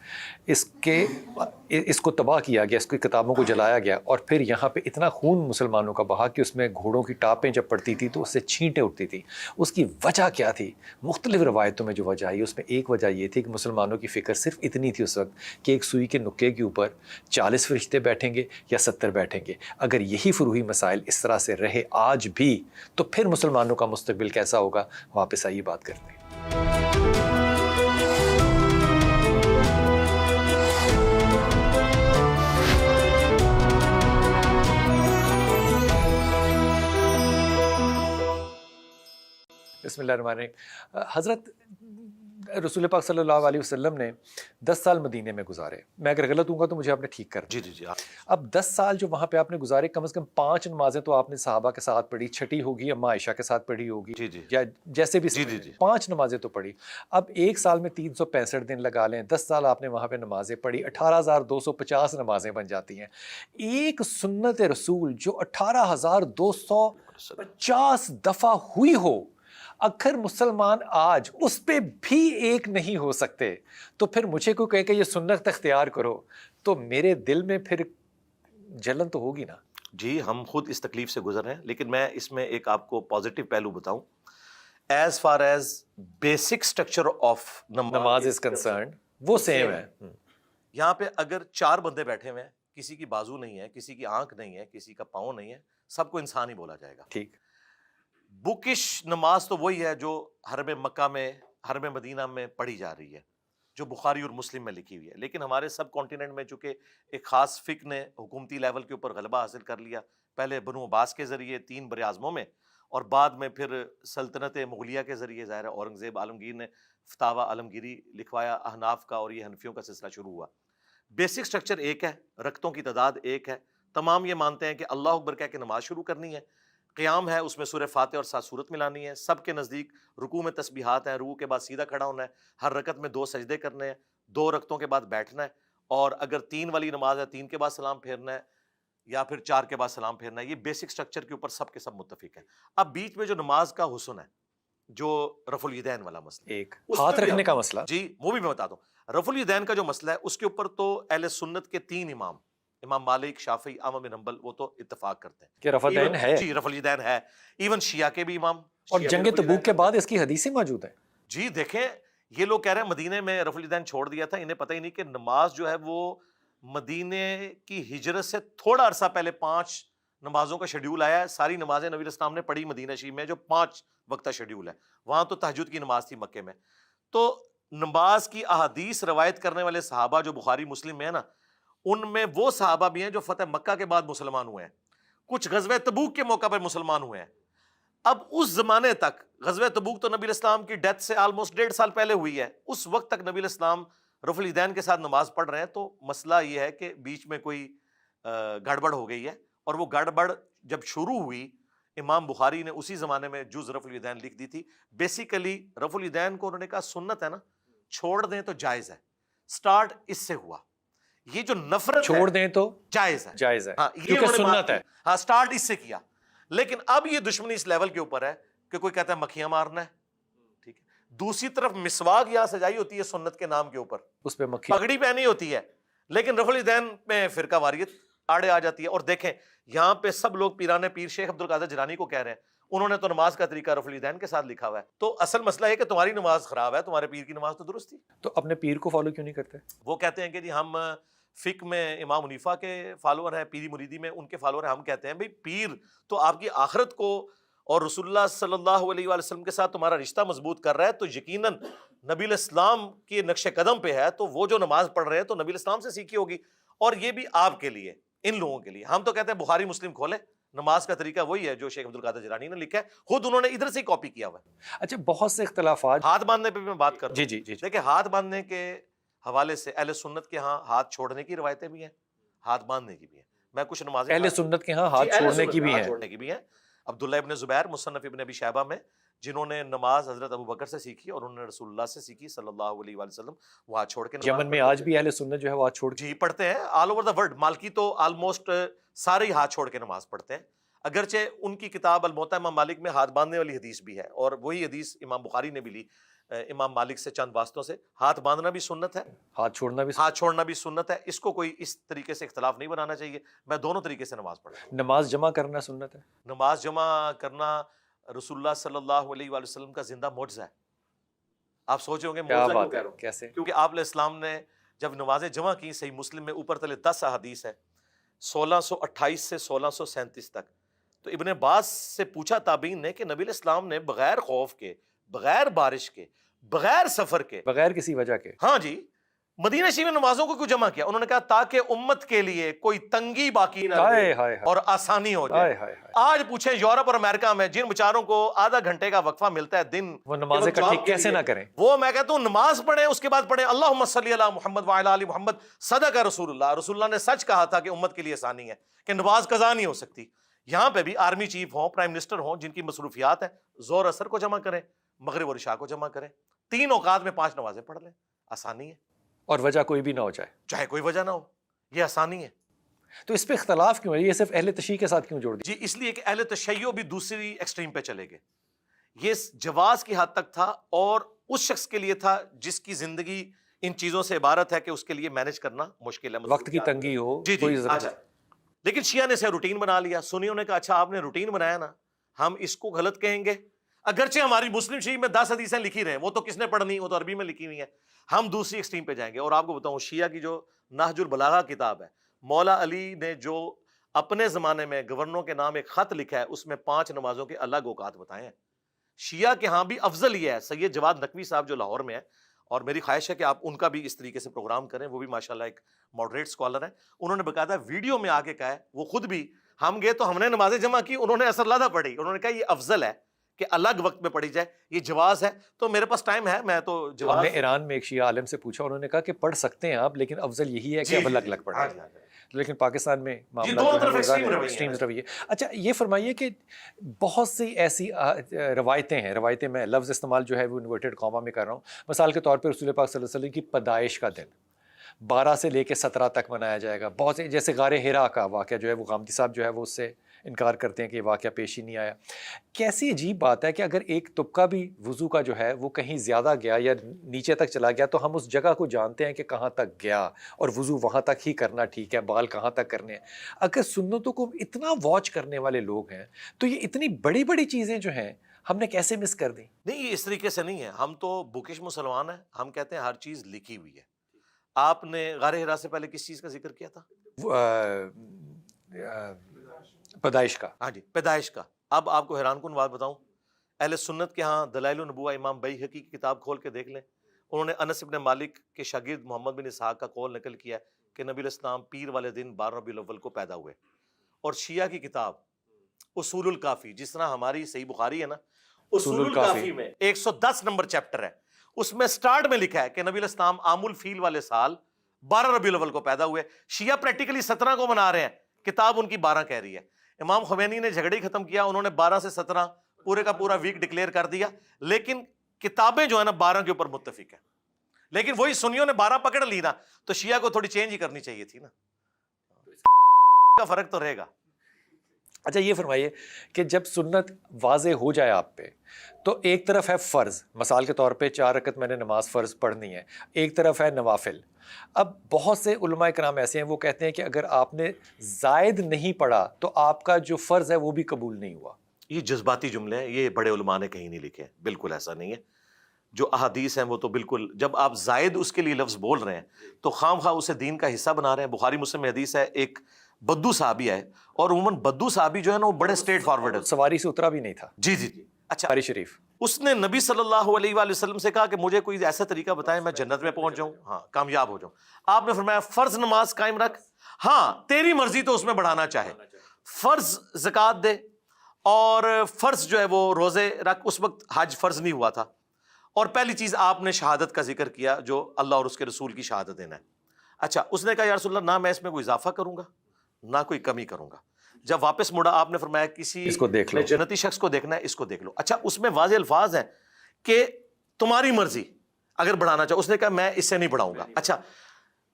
اس کو تباہ کیا گیا، اس کی کتابوں کو جلایا گیا، اور پھر یہاں پہ اتنا خون مسلمانوں کا بہا کہ اس میں گھوڑوں کی ٹاپیں جب پڑتی تھی تو اس سے چھینٹیں اٹھتی تھیں. اس کی وجہ کیا تھی؟ مختلف روایتوں میں جو وجہ آئی اس میں ایک وجہ یہ تھی کہ مسلمانوں کی فکر صرف اتنی تھی اس وقت کہ ایک سوئی کے نکے کے اوپر 40 فرشتے بیٹھیں گے یا 70 بیٹھیں گے. اگر یہی فروعی مسائل اس طرح سے رہے آج بھی تو پھر مسلمانوں کا مستقبل کیسا ہوگا؟ واپس آئیے بات کرتے ہیں. بسم اللہ الرحمن الرحیم. حضرت رسول پاک صلی اللہ علیہ وسلم نے 10 سال مدینے میں گزارے. میں اگر غلط ہوں گا تو مجھے آپ نے ٹھیک کر دیا. جی. اب 10 سال جو وہاں پہ آپ نے گزارے، کم از کم 5 نمازیں تو آپ نے صحابہ کے ساتھ پڑھی، چھٹی ہوگی اما عائشہ کے ساتھ پڑھی ہوگی، یا جیسے بھی 5 نمازیں تو پڑھی. اب ایک سال میں 365 دن لگا لیں، 10 سال آپ نے وہاں پہ نمازیں پڑھی، 18,250 نمازیں بن جاتی ہیں. ایک سنت رسول جو 18,250 دفعہ ہوئی ہو، اگر مسلمان آج اس پہ بھی ایک نہیں ہو سکتے تو پھر مجھے کوئی کہے کہ یہ سنت اختیار کرو تو میرے دل میں پھر جلن تو ہوگی نا. جی ہم خود اس تکلیف سے گزر رہے ہیں، لیکن میں اس میں ایک آپ کو پازیٹیو پہلو بتاؤں. As far as basic structure of نماز از کنسرنڈ وہ سیم ہے. یہاں پہ اگر 4 بندے بیٹھے ہوئے ہیں، کسی کی بازو نہیں ہے، کسی کی آنکھ نہیں ہے، کسی کا پاؤں نہیں ہے، سب کو انسان ہی بولا جائے گا. ٹھیک. بکش نماز تو وہی ہے جو حرم مکہ میں، حرم مدینہ میں پڑھی جا رہی ہے، جو بخاری اور مسلم میں لکھی ہوئی ہے. لیکن ہمارے سب کانٹیننٹ میں چونکہ ایک خاص فقہ نے حکومتی لیول کے اوپر غلبہ حاصل کر لیا، پہلے بنو عباس کے ذریعے 3 براعظموں میں، اور بعد میں پھر سلطنت مغلیہ کے ذریعے ظاہر ہے اورنگزیب عالمگیر نے فتاوی عالمگیری لکھوایا احناف کا، اور یہ حنفیوں کا سلسلہ شروع ہوا. بیسک سٹرکچر ایک ہے، رکعتوں کی تعداد ایک ہے، تمام یہ مانتے ہیں کہ اللہ اکبر کہہ کے نماز شروع کرنی ہے، قیام ہے اس میں سورہ فاتحہ اور 7 سورت ملانی ہے، سب کے نزدیک رکوع میں تسبیحات ہیں، رکوع کے بعد سیدھا کھڑا ہونا ہے، ہر رکعت میں 2 سجدے کرنے ہیں، 2 رکعتوں کے بعد بیٹھنا ہے، اور اگر 3 والی نماز ہے 3 کے بعد سلام پھیرنا ہے، یا پھر 4 کے بعد سلام پھیرنا ہے. یہ بیسک سٹرکچر کے اوپر سب کے سب متفق ہیں. اب بیچ میں جو نماز کا حسن ہے، جو رفع الیدین والا مسئلہ، ایک ہاتھ رکھنے کا مسئلہ، جی وہ بھی میں بتاتا ہوں. رفع الیدین کا جو مسئلہ ہے اس کے اوپر تو اہل سنت کے 3 امام، امام مالک، شافعی، احمد بن حنبل، وہ تو اتفاق کرتے ہیں کہ رفع الیدین ہے. جی رفع الیدین ہے. ایون شیعہ کے بھی امام، اور جنگ تبوک کے بعد اس کی حدیثیں موجود ہیں. جی دیکھیں یہ لوگ کہہ رہے ہیں مدینے میں رفع الیدین چھوڑ دیا تھا، انہیں پتہ ہی نہیں کہ نماز جو ہے وہ مدینے کی ہجرت سے تھوڑا عرصہ پہلے 5 نمازوں کا شیڈیول آیا ہے. ساری نمازیں نبی علیہ السلام نے پڑھی مدینہ شریف میں، جو 5 وقتہ شیڈیول ہے. وہاں تو تہجد کی نماز تھی مکے میں. تو نماز کی احادیث روایت کرنے والے صحابہ جو بخاری مسلم میں ہے نا، ان میں وہ صحابہ بھی ہیں جو فتح مکہ کے بعد مسلمان ہوئے ہیں، کچھ غزوہ تبوک کے موقع پر مسلمان ہوئے ہیں. اب اس زمانے تک، غزوہ تبوک تو نبی علیہ السلام کی ڈیتھ سے آلموسٹ 1.5 سال پہلے ہوئی ہے، اس وقت تک نبی علیہ السلام رفع الیدین کے ساتھ نماز پڑھ رہے ہیں. تو مسئلہ یہ ہے کہ بیچ میں کوئی گڑبڑ ہو گئی ہے، اور وہ گڑبڑ جب شروع ہوئی، امام بخاری نے اسی زمانے میں جز رفع الیدین لکھ دی تھی. بیسیکلی رفع الیدین کو انہوں نے کہا سنت ہے نا، چھوڑ دیں تو جائز ہے. سٹارٹ اس سے ہوا، یہ جو نفرت چھوڑ دیں تو جائز ہے، جائز ہے ہاں کیونکہ سنت ہے. ہاں سٹارٹ اس سے کیا. لیکن اب یہ دشمنی اس لیول کے اوپر ہے کہ کوئی کہتا ہے مکھیاں مارنا ہے، ٹھیک ہے، دوسری طرف مسواک یہاں سجائی ہوتی ہے سنت کے نام کے اوپر، اس پہ مکھی پگڑی پہنی ہوتی ہے، لیکن رفع الیدین میں فرقہ واریت آڑے آ جاتی ہے. اور دیکھیں یہاں پہ سب لوگ پیران پیر شیخ عبد القادر جیلانی کو کہہ رہے ہیں، انہوں نے تو نماز کا طریقہ رفع الیدین کے ساتھ لکھا ہوا ہے. تو اصل مسئلہ ہے کہ تمہاری نماز خراب ہے، تمہارے پیر کی نماز تو درست تھی. تو اپنے پیر کو فالو کیوں نہیں کرتے؟ وہ کہتے ہیں کہ جی ہم فقہ میں امام حنیفہ کے فالوور ہیں، پیری مریدی میں ان کے فالوور ہیں. ہم کہتے ہیں بھئی پیر تو آپ کی آخرت کو اور رسول اللہ صلی اللہ علیہ وآلہ وسلم کے ساتھ تمہارا رشتہ مضبوط کر رہا ہے تو یقیناً نبی علیہ السلام کے نقش قدم پہ ہے، تو وہ جو نماز پڑھ رہے ہیں تو نبی علیہ السلام سے سیکھی ہوگی، اور یہ بھی آپ کے لیے، ان لوگوں کے لیے۔ ہم تو کہتے ہیں بخاری مسلم کھولے، نماز کا طریقہ وہی ہے جو شیخ عبد القادر جیلانی نے لکھا ہے، خود انہوں نے ادھر سے ہی کاپی کیا ہوا ہے۔ اچھا بہت سے اختلافات، ہاتھ باندھنے پہ بھی میں بات کر رہا ہوں۔ جی دیکھیں ہاتھ باندھنے کے حوالے سے اہل سنت کے ہاں ہاتھ چھوڑنے کی روایتیں بھی ہیں، ہاتھ باندھنے کی بھی ہیں۔ میں کچھ نمازیں اہل سنت کے ہاں ہاتھ چھوڑنے کی بھی ہیں۔ چھوڑنے کی بھی ہیں۔ عبداللہ ابن زبیر مصنف ابن ابی شیبہ میں، جنہوں نے نماز حضرت ابو بکر سے سیکھی اور انہوں نے رسول اللہ سے سیکھی صلی اللہ علیہ وآلہ وسلم، وہ ہاتھ چھوڑ کے نماز یمن میں آج بھی اہل سنت جو ہے وہ ہاتھ چھوڑ کے جی پڑھتے ہیں، آل اوور دا ورلڈ۔ مالکی تو آلموسٹ سارے ہی ہاتھ چھوڑ کے نماز پڑھتے ہیں، اگرچہ ان کی کتاب الموطا امام مالک میں ہاتھ باندھنے والی حدیث بھی ہے، اور وہی حدیث امام بخاری نے بھی لی امام مالک سے چند واسطوں سے۔ ہاتھ باندھنا بھی سنت ہے، ہاتھ چھوڑنا بھی ہاتھ چھوڑنا بھی سنت ہے، اس کو کوئی اس طریقے سے اختلاف نہیں بنانا چاہیے۔ میں دونوں طریقے سے نماز پڑھتا ہوں۔ نماز جمع کرنا سنت ہے۔ نماز جمع کرنا رسول اللہ صلی اللہ علیہ وآلہ وسلم کا زندہ معجزہ ہے۔ آپ سوچے ہوں گے کیا معجزہ کیوں بات کہہ ہے، رہا ہوں؟ کیسے؟ کیونکہ آپ علیہ السلام نے جب نمازیں جمع کی، صحیح مسلم میں اوپر تلے 10 احادیث ہیں، 1628 سے 1637 تک، تو ابن عباس سے پوچھا تابعین نے کہ نبی علیہ السلام نے بغیر خوف کے، بغیر بارش کے، بغیر سفر کے، بغیر کسی وجہ کے، ہاں جی، مدینہ شریف میں نمازوں کو کیوں جمع کیا؟ انہوں نے کہا تاکہ امت کے لیے کوئی تنگی باقی نہ رہے اور آسانی ہو جائے۔ آج پوچھیں یورپ اور امریکہ میں جن بیچاروں کو آدھا گھنٹے کا وقفہ ملتا ہے دن، وہ نمازیں اکٹھی کیسے نہ کریں؟ وہ میں کہتا ہوں نماز پڑھیں، اس کے بعد پڑھیں اللہم صلی علی محمد وعلی آل محمد، صدق رسول اللہ۔ رسول اللہ نے سچ کہا تھا کہ امت کے لیے آسانی ہے کہ نماز قضا نہیں ہو سکتی۔ یہاں پہ بھی آرمی چیف ہوں، پرائم منسٹر ہوں، جن کی مصروفیات ہیں، ظہر عصر کو جمع کریں، مغرب اور عشاء کو جمع کریں، 3 اوقات میں 5 نمازیں پڑھ لیں، آسانی ہے، اور وجہ کوئی بھی نہ ہو جائے، چاہے کوئی وجہ نہ ہو، یہ آسانی ہے۔ تو اس پہ اختلاف کیوں ہے؟ یہ صرف اہل تشیع کے ساتھ کیوں جوڑ دیا؟ جی اس لیے کہ اہل تشیع بھی دوسری ایکسٹریم پہ چلے گئے۔ یہ جواز کی حد تک تھا، اور اس شخص کے لیے تھا جس کی زندگی ان چیزوں سے عبارت ہے کہ اس کے لیے مینج کرنا مشکل ہے، وقت کی تنگی ہو، جی کوئی اچھا۔ لیکن شیعہ نے اسے روٹین بنا لیا۔ سنیوں نے کہا اچھا آپ نے روٹین بنایا نا، ہم اس کو غلط کہیں گے، اگرچہ ہماری مسلم شریف میں 10 حدیثیں لکھی رہے، وہ تو کس نے پڑھنی، وہ تو عربی میں لکھی ہوئی ہیں، ہم دوسری ایکسٹریم پہ جائیں گے۔ اور آپ کو بتاؤں شیعہ کی جو نہج البلاغہ کتاب ہے، مولا علی نے جو اپنے زمانے میں گورنروں کے نام ایک خط لکھا ہے، اس میں 5 نمازوں کے الگ اوقات بتائے ہیں۔ شیعہ کے ہاں بھی افضل یہ ہے، سید جواد نقوی صاحب جو لاہور میں ہے، اور میری خواہش ہے کہ آپ ان کا بھی اس طریقے سے پروگرام کریں، وہ بھی ماشاءاللہ ایک ماڈریٹ اسکالر ہیں، انہوں نے باقاعدہ ویڈیو میں آ کے کہا ہے، وہ خود بھی، ہم گئے تو ہم نے نمازیں جمع کی، انہوں نے اثر لادہ پڑھی، انہوں نے کہا یہ افضل ہے کہ الگ وقت میں پڑھی جائے، یہ جواز ہے۔ تو میرے پاس ٹائم ہے، میں تو ہم نے ایران میں ایک شیعہ عالم سے پوچھا، انہوں نے کہا کہ پڑھ سکتے ہیں آپ، لیکن افضل یہی ہے کہ اب الگ الگ پڑھیں، لیکن پاکستان میں ایکسٹریم رویے۔ اچھا یہ فرمائیے کہ بہت سی ایسی روایتیں میں لفظ استعمال جو ہے وہ انورٹڈ کاما میں کر رہا ہوں، مثال کے طور پہ رسول پاک صلی اللہ علیہ وسلم کی پیدائش کا دن 12 سے لے کے 17 تک منایا جائے گا۔ بہت سے جیسے غار حرا کا واقعہ جو ہے، وہ غامدی صاحب جو ہے وہ اس سے انکار کرتے ہیں کہ یہ واقعہ پیش ہی نہیں آیا۔ کیسی عجیب بات ہے کہ اگر ایک طبقہ بھی وضو کا جو ہے وہ کہیں زیادہ گیا یا نیچے تک چلا گیا، تو ہم اس جگہ کو جانتے ہیں کہ کہاں تک گیا، اور وضو وہاں تک ہی کرنا ٹھیک ہے، بال کہاں تک کرنے ہیں۔ اگر سنتوں کو اتنا واچ کرنے والے لوگ ہیں، تو یہ اتنی بڑی بڑی چیزیں جو ہیں ہم نے کیسے مس کر دی؟ نہیں، یہ اس طریقے سے نہیں ہے، ہم تو بکش مسلمان ہیں، ہم کہتے ہیں ہر چیز لکھی ہوئی ہے۔ آپ نے غار حرا سے پہلے کس چیز کا ذکر کیا تھا؟ پیدائش کا۔ ہاں جی، پیدائش کا۔ اب آپ کو حیران کن بات بتاؤں، اہل سنت کے ہاں دلائل النبوہ امام بیہقی کی کتاب کھول کے دیکھ لیں، انہوں نے انس ابن مالک کے شاگرد محمد بن اسحاق کا قول نقل کیا کہ نبی علیہ السلام پیر والے دن 12 ربیع الاول کو پیدا ہوئے۔ اور شیعہ کی کتاب اصول الکافی، جس طرح ہماری صحیح بخاری ہے نا، اصول الکافی میں 110 نمبر چیپٹر ہے، اس میں سٹارٹ میں لکھا ہے کہ نبی علیہ السلام عام الفیل والے سال 12 ربیع الاول کو پیدا ہوئے۔ شیعہ پریکٹیکلی 17 کو منا رہے ہیں، کتاب ان کی 12 کہہ رہی ہے۔ امام خمینی نے جھگڑے ختم کیا، انہوں نے 12 سے 17 پورے کا پورا ویک ڈکلیئر کر دیا، لیکن کتابیں جو ہے نا 12 کے اوپر متفق ہیں۔ لیکن وہی سنیوں نے 12 پکڑ لی نا، تو شیعہ کو تھوڑی چینج ہی کرنی چاہیے تھی نا، کا فرق تو رہے گا۔ اچھا یہ فرمائیے کہ جب سنت واضح ہو جائے آپ پہ، تو ایک طرف ہے فرض، مثال کے طور پہ 4 رکعت میں نے نماز فرض پڑھنی ہے، ایک طرف ہے نوافل۔ اب بہت سے علماء کرام ایسے ہیں وہ کہتے ہیں کہ اگر آپ نے زائد نہیں پڑھا تو آپ کا جو فرض ہے وہ بھی قبول نہیں ہوا۔ یہ جذباتی جملے ہیں، یہ بڑے علماء نے کہیں نہیں لکھے، بالکل ایسا نہیں ہے۔ جو احادیث ہیں وہ تو بالکل، جب آپ زائد اس کے لیے لفظ بول رہے ہیں تو خام خواہ اسے دین کا حصہ بنا رہے ہیں. بخاری مسلم میں حدیث ہے، ایک بدو صحابی ہے، اور عموماً بدو صحابی جو ہے نا وہ بڑے اسٹریٹ فارورڈ ہے. سواری سے اترا بھی نہیں تھا. جی جی. اچھا، بخاری شریف. اس نے نبی صلی اللہ علیہ وآلہ وسلم سے کہا کہ مجھے کوئی ایسا طریقہ بتائیں میں جنت میں پہنچ جاؤں، ہاں کامیاب ہو جاؤں. آپ نے فرمایا فرض نماز قائم رکھ، ہاں تیری مرضی تو اس میں بڑھانا چاہے، فرض زکوٰۃ دے، اور فرض جو ہے وہ روزے رکھ. اس وقت حج فرض نہیں ہوا تھا. اور پہلی چیز آپ نے شہادت کا ذکر کیا، جو اللہ اور اس کے رسول کی شہادت دینا ہے. اچھا، اس نے کہا یا رسول اللہ نہ میں اس میں کوئی اضافہ کروں گا نہ کوئی کمی کروں گا. جب واپس مڑا آپ نے فرمایا کسی اس کو دیکھ لو، جنتی شخص کو دیکھنا ہے، اس کو دیکھ لو. اچھا، اس میں واضح الفاظ ہیں کہ تمہاری مرضی اگر بڑھانا چاہو. اس نے کہا میں اس سے نہیں بڑھاؤں گا. اچھا،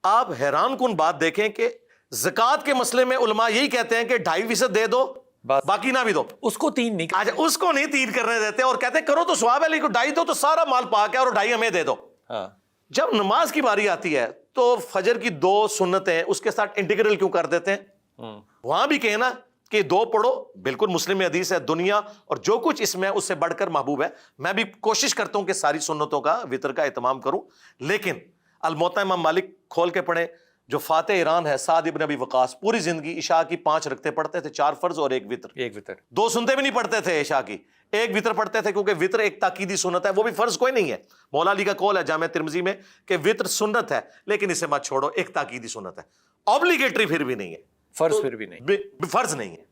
آپ حیران کن بات دیکھیں کہ زکوٰۃ کے مسئلے میں علماء یہی کہتے ہیں کہ 2.5% دے دو باقی نہ بھی دو. اس کو 3 نہیں. آج اس کو نہیں 3 کرنے دیتے اور کہتے ہیں کرو تو ثواب ہے، لیکن 2.5 دو تو سارا مال پاک ہے اور 2.5 ہمیں دے دو. ہاں. جب نماز کی باری آتی ہے تو فجر کی 2 سنتیں اس کے ساتھ انٹیگرل کیوں کر دیتے ہیں؟ وہاں بھی کہنا کہ 2 پڑھو، بالکل مسلم میں حدیث ہے، دنیا اور جو کچھ اس میں اس سے بڑھ کر محبوب ہے. میں بھی کوشش کرتا ہوں کہ ساری سنتوں کا وطر کا اہتمام کروں، لیکن الموطا امام مالک کھول کے پڑھیں. جو فاتح ایران ہے سعد ابن ابی وقاص، پوری زندگی عشاء کی 5 رکعتیں پڑھتے تھے، 4 فرض اور 1 وطر. 2 سنتے بھی نہیں پڑھتے تھے عشاء کی، 1 وطر پڑھتے تھے، کیونکہ وطر ایک تاکیدی سنت ہے، وہ بھی فرض کوئی نہیں ہے. مولا علی کا قول ہے جامع ترمذی میں کہ وطر سنت ہے لیکن اسے مت چھوڑو، ایک تاکیدی سنت ہے، اوبلیگیٹری پھر بھی نہیں ہے، فرض پھر بھی نہیں، فرض نہیں ہے.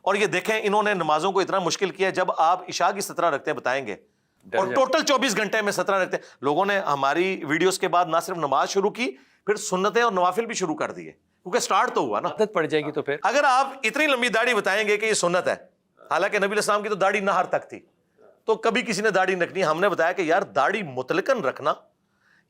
اور یہ دیکھیں انہوں نے نمازوں کو اتنا مشکل کیا. جب آپ عشاء کی 17 رکعتیں بتائیں گے اور ٹوٹل 24 گھنٹے میں 17 رکعتیں، لوگوں نے ہماری ویڈیوز کے بعد نہ صرف نماز شروع کی، پھر سنتیں اور نوافل بھی شروع کر دیے، کیونکہ سٹارٹ تو ہوا نا. عادت پڑ جائے گی تو پھر اگر آپ اتنی لمبی داڑھی بتائیں گے کہ یہ سنت ہے، حالانکہ نبی علیہ السلام کی تو داڑھی نہر تک تھی، تو کبھی کسی نے داڑھی رکھنی. ہم نے بتایا کہ یار داڑھی مطلقاً رکھنا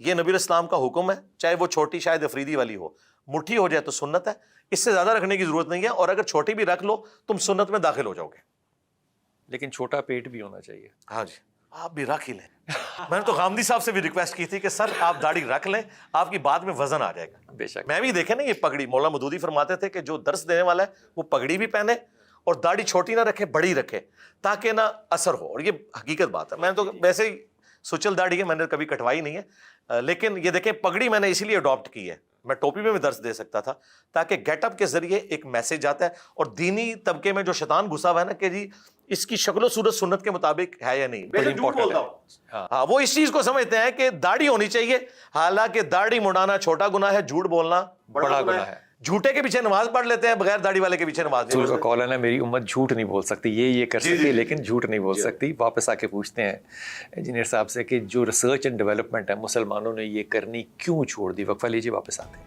یہ نبی علیہ السلام کا حکم ہے، چاہے وہ چھوٹی شاید افریدی والی ہو، مٹھی ہو جائے تو سنت ہے، اس سے زیادہ رکھنے کی ضرورت نہیں ہے. اور اگر چھوٹی بھی رکھ لو تم سنت میں داخل ہو جاؤ گے. لیکن چھوٹا پیٹ بھی ہونا چاہیے. ہاں جی، آپ بھی رکھ ہی لیں. میں نے تو غامدی صاحب سے بھی ریکویسٹ کی تھی کہ سر آپ داڑھی رکھ لیں، آپ کی بات میں وزن آ جائے گا. بے شک. میں بھی دیکھیں نا یہ پگڑی، مولانا مودودی فرماتے تھے کہ جو درس دینے والا ہے وہ پگڑی بھی پہنے اور داڑھی چھوٹی نہ رکھے، بڑی رکھے، تاکہ نہ اثر ہو. اور یہ حقیقت بات ہے. میں نے تو ویسے ہی سچل داڑھی ہے، میں نے کبھی کٹوائی نہیں ہے، لیکن یہ دیکھیں پگڑی میں نے اسی لیے اڈاپٹ کی ہے. میں ٹوپی میں بھی درس دے سکتا تھا تاکہ گیٹ اپ کے ذریعے ایک میسج آتا ہے. اور دینی طبقے میں جو شیطان گھسا ہوا ہے نا کہ جی اس کی شکل و صورت سنت کے مطابق ہے یا نہیں، بڑی امپورٹنٹ ہے. ہاں، وہ اس چیز کو سمجھتے ہیں کہ داڑھی ہونی چاہیے، حالانکہ داڑھی مڑانا چھوٹا گناہ ہے، جھوٹ بولنا بڑا گناہ ہے. جھوٹے کے پیچھے نماز پڑھ لیتے ہیں، بغیر داڑھی والے کے پیچھے نماز نہیں. رسول کا قول ہے نا میری امت جھوٹ نہیں بول سکتی، یہ کر سکتی ہے لیکن جھوٹ نہیں بول سکتی. واپس آ کے پوچھتے ہیں انجینئر صاحب سے کہ جو ریسرچ اینڈ ڈیولپمنٹ ہے مسلمانوں نے یہ کرنی کیوں چھوڑ دی؟ وقفہ لیجیے، واپس آتے ہیں.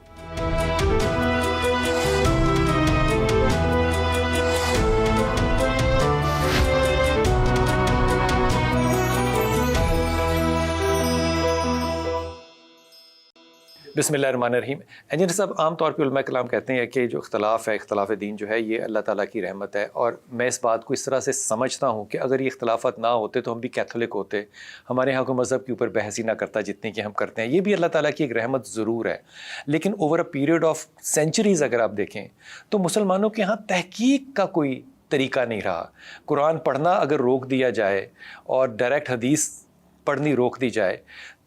بسم اللہ الرحمن الرحیم. انجینئر صاحب، عام طور پہ علماء کلام کہتے ہیں کہ جو اختلاف ہے، اختلاف دین جو ہے، یہ اللہ تعالیٰ کی رحمت ہے. اور میں اس بات کو اس طرح سے سمجھتا ہوں کہ اگر یہ اختلافات نہ ہوتے تو ہم بھی کیتھولک ہوتے، ہمارے یہاں کوئی مذہب کے اوپر بحث ہی نہ کرتا جتنی کہ ہم کرتے ہیں. یہ بھی اللہ تعالیٰ کی ایک رحمت ضرور ہے، لیکن over a period of centuries اگر آپ دیکھیں تو مسلمانوں کے یہاں تحقیق کا کوئی طریقہ نہیں رہا. قرآن پڑھنا اگر روک دیا جائے اور ڈائریکٹ حدیث پڑھنی روک دی جائے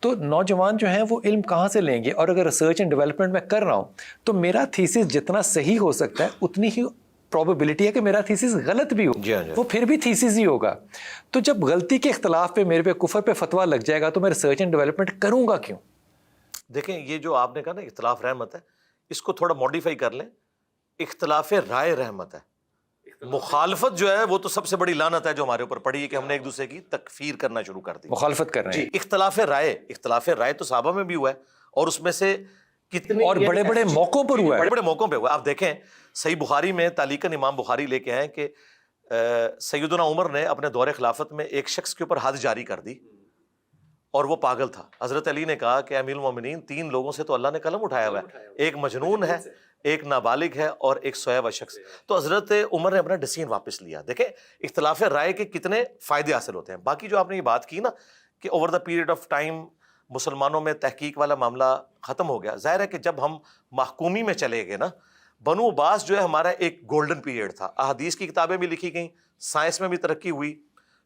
تو نوجوان جو ہیں وہ علم کہاں سے لیں گے؟ اور اگر ریسرچ اینڈ ڈیولپمنٹ میں کر رہا ہوں تو میرا تھیسس جتنا صحیح ہو سکتا ہے اتنی ہی پروبیبلٹی ہے کہ میرا تھیسس غلط بھی ہو، وہ پھر بھی تھیسس ہی ہوگا. تو جب غلطی کے اختلاف پہ میرے پہ کفر پہ فتویٰ لگ جائے گا تو میں ریسرچ اینڈ ڈیولپمنٹ کروں گا کیوں؟ دیکھیں یہ جو آپ نے کہا نا اختلاف رحمت ہے، اس کو تھوڑا ماڈیفائی کر لیں، اختلاف رائے رحمت ہے. مخالفت جو ہے وہ تو سب سے بڑی لعنت ہے جو ہمارے اوپر پڑی ہے کہ ہم نے ایک دوسرے کی تکفیر کرنا شروع کر دی، مخالفت کر رہے ہیں. اختلاف رائے تو صحابہ میں بھی ہوا ہے، اور اس میں سے کتنے اور بڑے بڑے موقعوں پر ہوا ہے، بڑے بڑے موقعوں پہ ہوا. آپ دیکھیں صحیح بخاری میں تعلیقاً امام بخاری لے کے آئے کہ سیدنا عمر نے اپنے دور خلافت میں ایک شخص کے اوپر حد جاری کر دی اور وہ پاگل تھا. حضرت علی نے کہا کہ امیر المومنین 3 لوگوں سے تو اللہ نے قلم اٹھایا ہوا ہے، ایک مجنون ہے، ایک نابالغ ہے اور ایک سویا ہوا شخص. تو حضرت عمر نے اپنا ڈیسیژن واپس لیا. دیکھیں اختلاف رائے کے کتنے فائدے حاصل ہوتے ہیں. باقی جو آپ نے یہ بات کی نا کہ over the period of time مسلمانوں میں تحقیق والا معاملہ ختم ہو گیا. ظاہر ہے کہ جب ہم محکومی میں چلے گئے نا، بنو عباس جو ہے ہمارا ایک گولڈن پیریڈ تھا. احادیث کی کتابیں بھی لکھی گئیں، سائنس میں بھی ترقی ہوئی.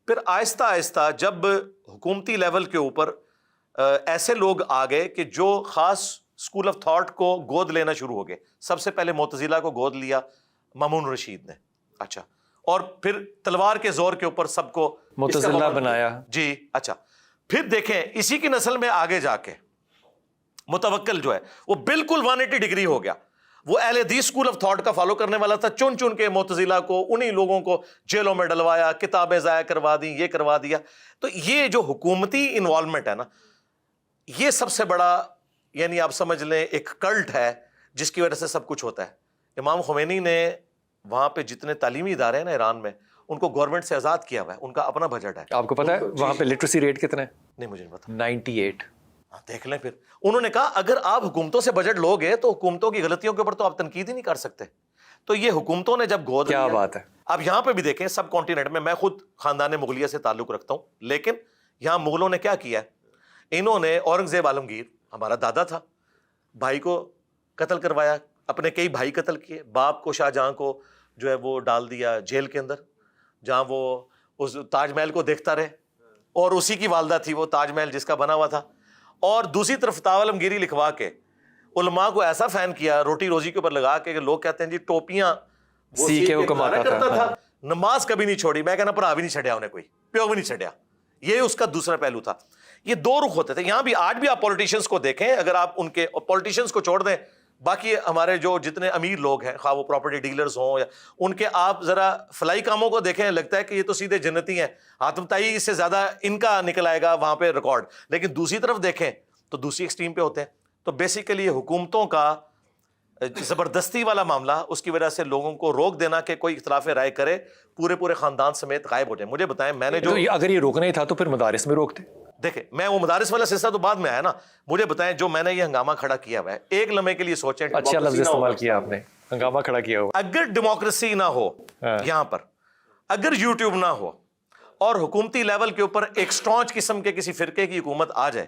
پھر آہستہ آہستہ جب حکومتی لیول کے اوپر ایسے لوگ آ گئے کہ جو خاص اسکول آف تھاٹ کو گود لینا شروع ہو گئے. سب سے پہلے معتزلہ کو گود لیا مامون رشید نے. اچھا. اور پھر تلوار کے زور کے اوپر سب کو معتزلہ بنایا. جی. اچھا. پھر دیکھیں اسی کی نسل میں آگے جا کے متوکل جو ہے وہ بالکل 180 ڈگری ہو گیا. وہ اہل حدیث اسکول آف تھاٹ کا فالو کرنے والا تھا. چن چن کے معتزلہ کو انہی لوگوں کو جیلوں میں ڈلوایا, کتابیں ضائع کروا دی, یہ کروا دیا. تو یہ جو حکومتی انوالومنٹ ہے نا, یہ سب سے بڑا یعنی آپ سمجھ لیں ایک کلٹ ہے جس کی وجہ سے سب کچھ ہوتا ہے. امام خمینی نے وہاں پہ جتنے تعلیمی ادارے ہیں نا ایران میں, ان کو گورنمنٹ سے آزاد کیا ہوا ہے, ان کا اپنا بجٹ ہے. آپ کو پتا ہے وہاں پہ لٹریسی ریٹ کتنا ہے؟ نہیں مجھے نہیں پتا. 98. دیکھ لیں. پھر انہوں نے کہا اگر آپ حکومتوں سے بجٹ لو گے تو حکومتوں کی غلطیوں کے اوپر تو آپ تنقید ہی نہیں کر سکتے. تو یہ حکومتوں نے جب گود کیا بات ہے. اب یہاں پہ بھی دیکھیں سب کانٹیننٹ میں, میں خود خاندان مغلیہ سے تعلق رکھتا ہوں, لیکن یہاں مغلوں نے کیا کیا ہے, انہوں نے اورنگزیب عالمگیر ہمارا دادا تھا, بھائی کو قتل کروایا, اپنے کئی بھائی قتل کیے, باپ کو شاہ جہاں کو جو ہے وہ ڈال دیا جیل کے اندر, جہاں وہ اس تاج محل کو دیکھتا رہے, اور اسی کی والدہ تھی وہ تاج محل جس کا بنا ہوا تھا. اور دوسری طرف فتاوی عالمگیری لکھوا کے علماء کو ایسا فین کیا روٹی روزی کے اوپر لگا کے کہ لوگ کہتے ہیں جی ٹوپیاں سی کے حکم آتا تھا. نماز کبھی نہیں چھوڑی. میں کہنا پڑا بھی نہیں چھڑیا انہیں, کوئی پیو بھی نہیں چھڑیا. یہ اس کا دوسرا پہلو تھا. یہ دو رخ ہوتے تھے. یہاں بھی آج بھی آپ پولیٹیشنز کو دیکھیں, اگر آپ ان کے پولیٹیشنز کو چھوڑ دیں, باقی ہمارے جو جتنے امیر لوگ ہیں خواہ وہ پراپرٹی ڈیلرز ہوں یا ان کے, آپ ذرا فلائی کاموں کو دیکھیں, لگتا ہے کہ یہ تو سیدھے جنتی ہیں. حاتم طائی اس سے زیادہ ان کا نکل آئے گا وہاں پہ ریکارڈ. لیکن دوسری طرف دیکھیں تو دوسری ایکسٹریم پہ ہوتے ہیں. تو بیسیکلی حکومتوں کا زبردستی والا معاملہ, اس کی وجہ سے لوگوں کو روک دینا کہ کوئی اختلاف رائے کرے, پورے خاندان سمیت غائب ہو جائے. مجھے بتائیں, میں نے جو اگر یہ روکنا ہی تھا تو پھر مدارس میں روکتے. دیکھیں میں وہ مدارس والا سلسلہ تو بعد میں آیا نا. مجھے بتائیں جو میں نے یہ ہنگامہ کھڑا کیا ہوا ہے, ایک لمحے کے لیے سوچیں, اچھا لفظ استعمال کیا آپ نے, ہنگامہ کھڑا کیا ہوا. اگر ڈیموکریسی نہ ہو یہاں پر, اگر یوٹیوب نہ ہو اور حکومتی لیول کے اوپر ایک سٹانچ قسم کے کسی فرقے کی حکومت آ جائے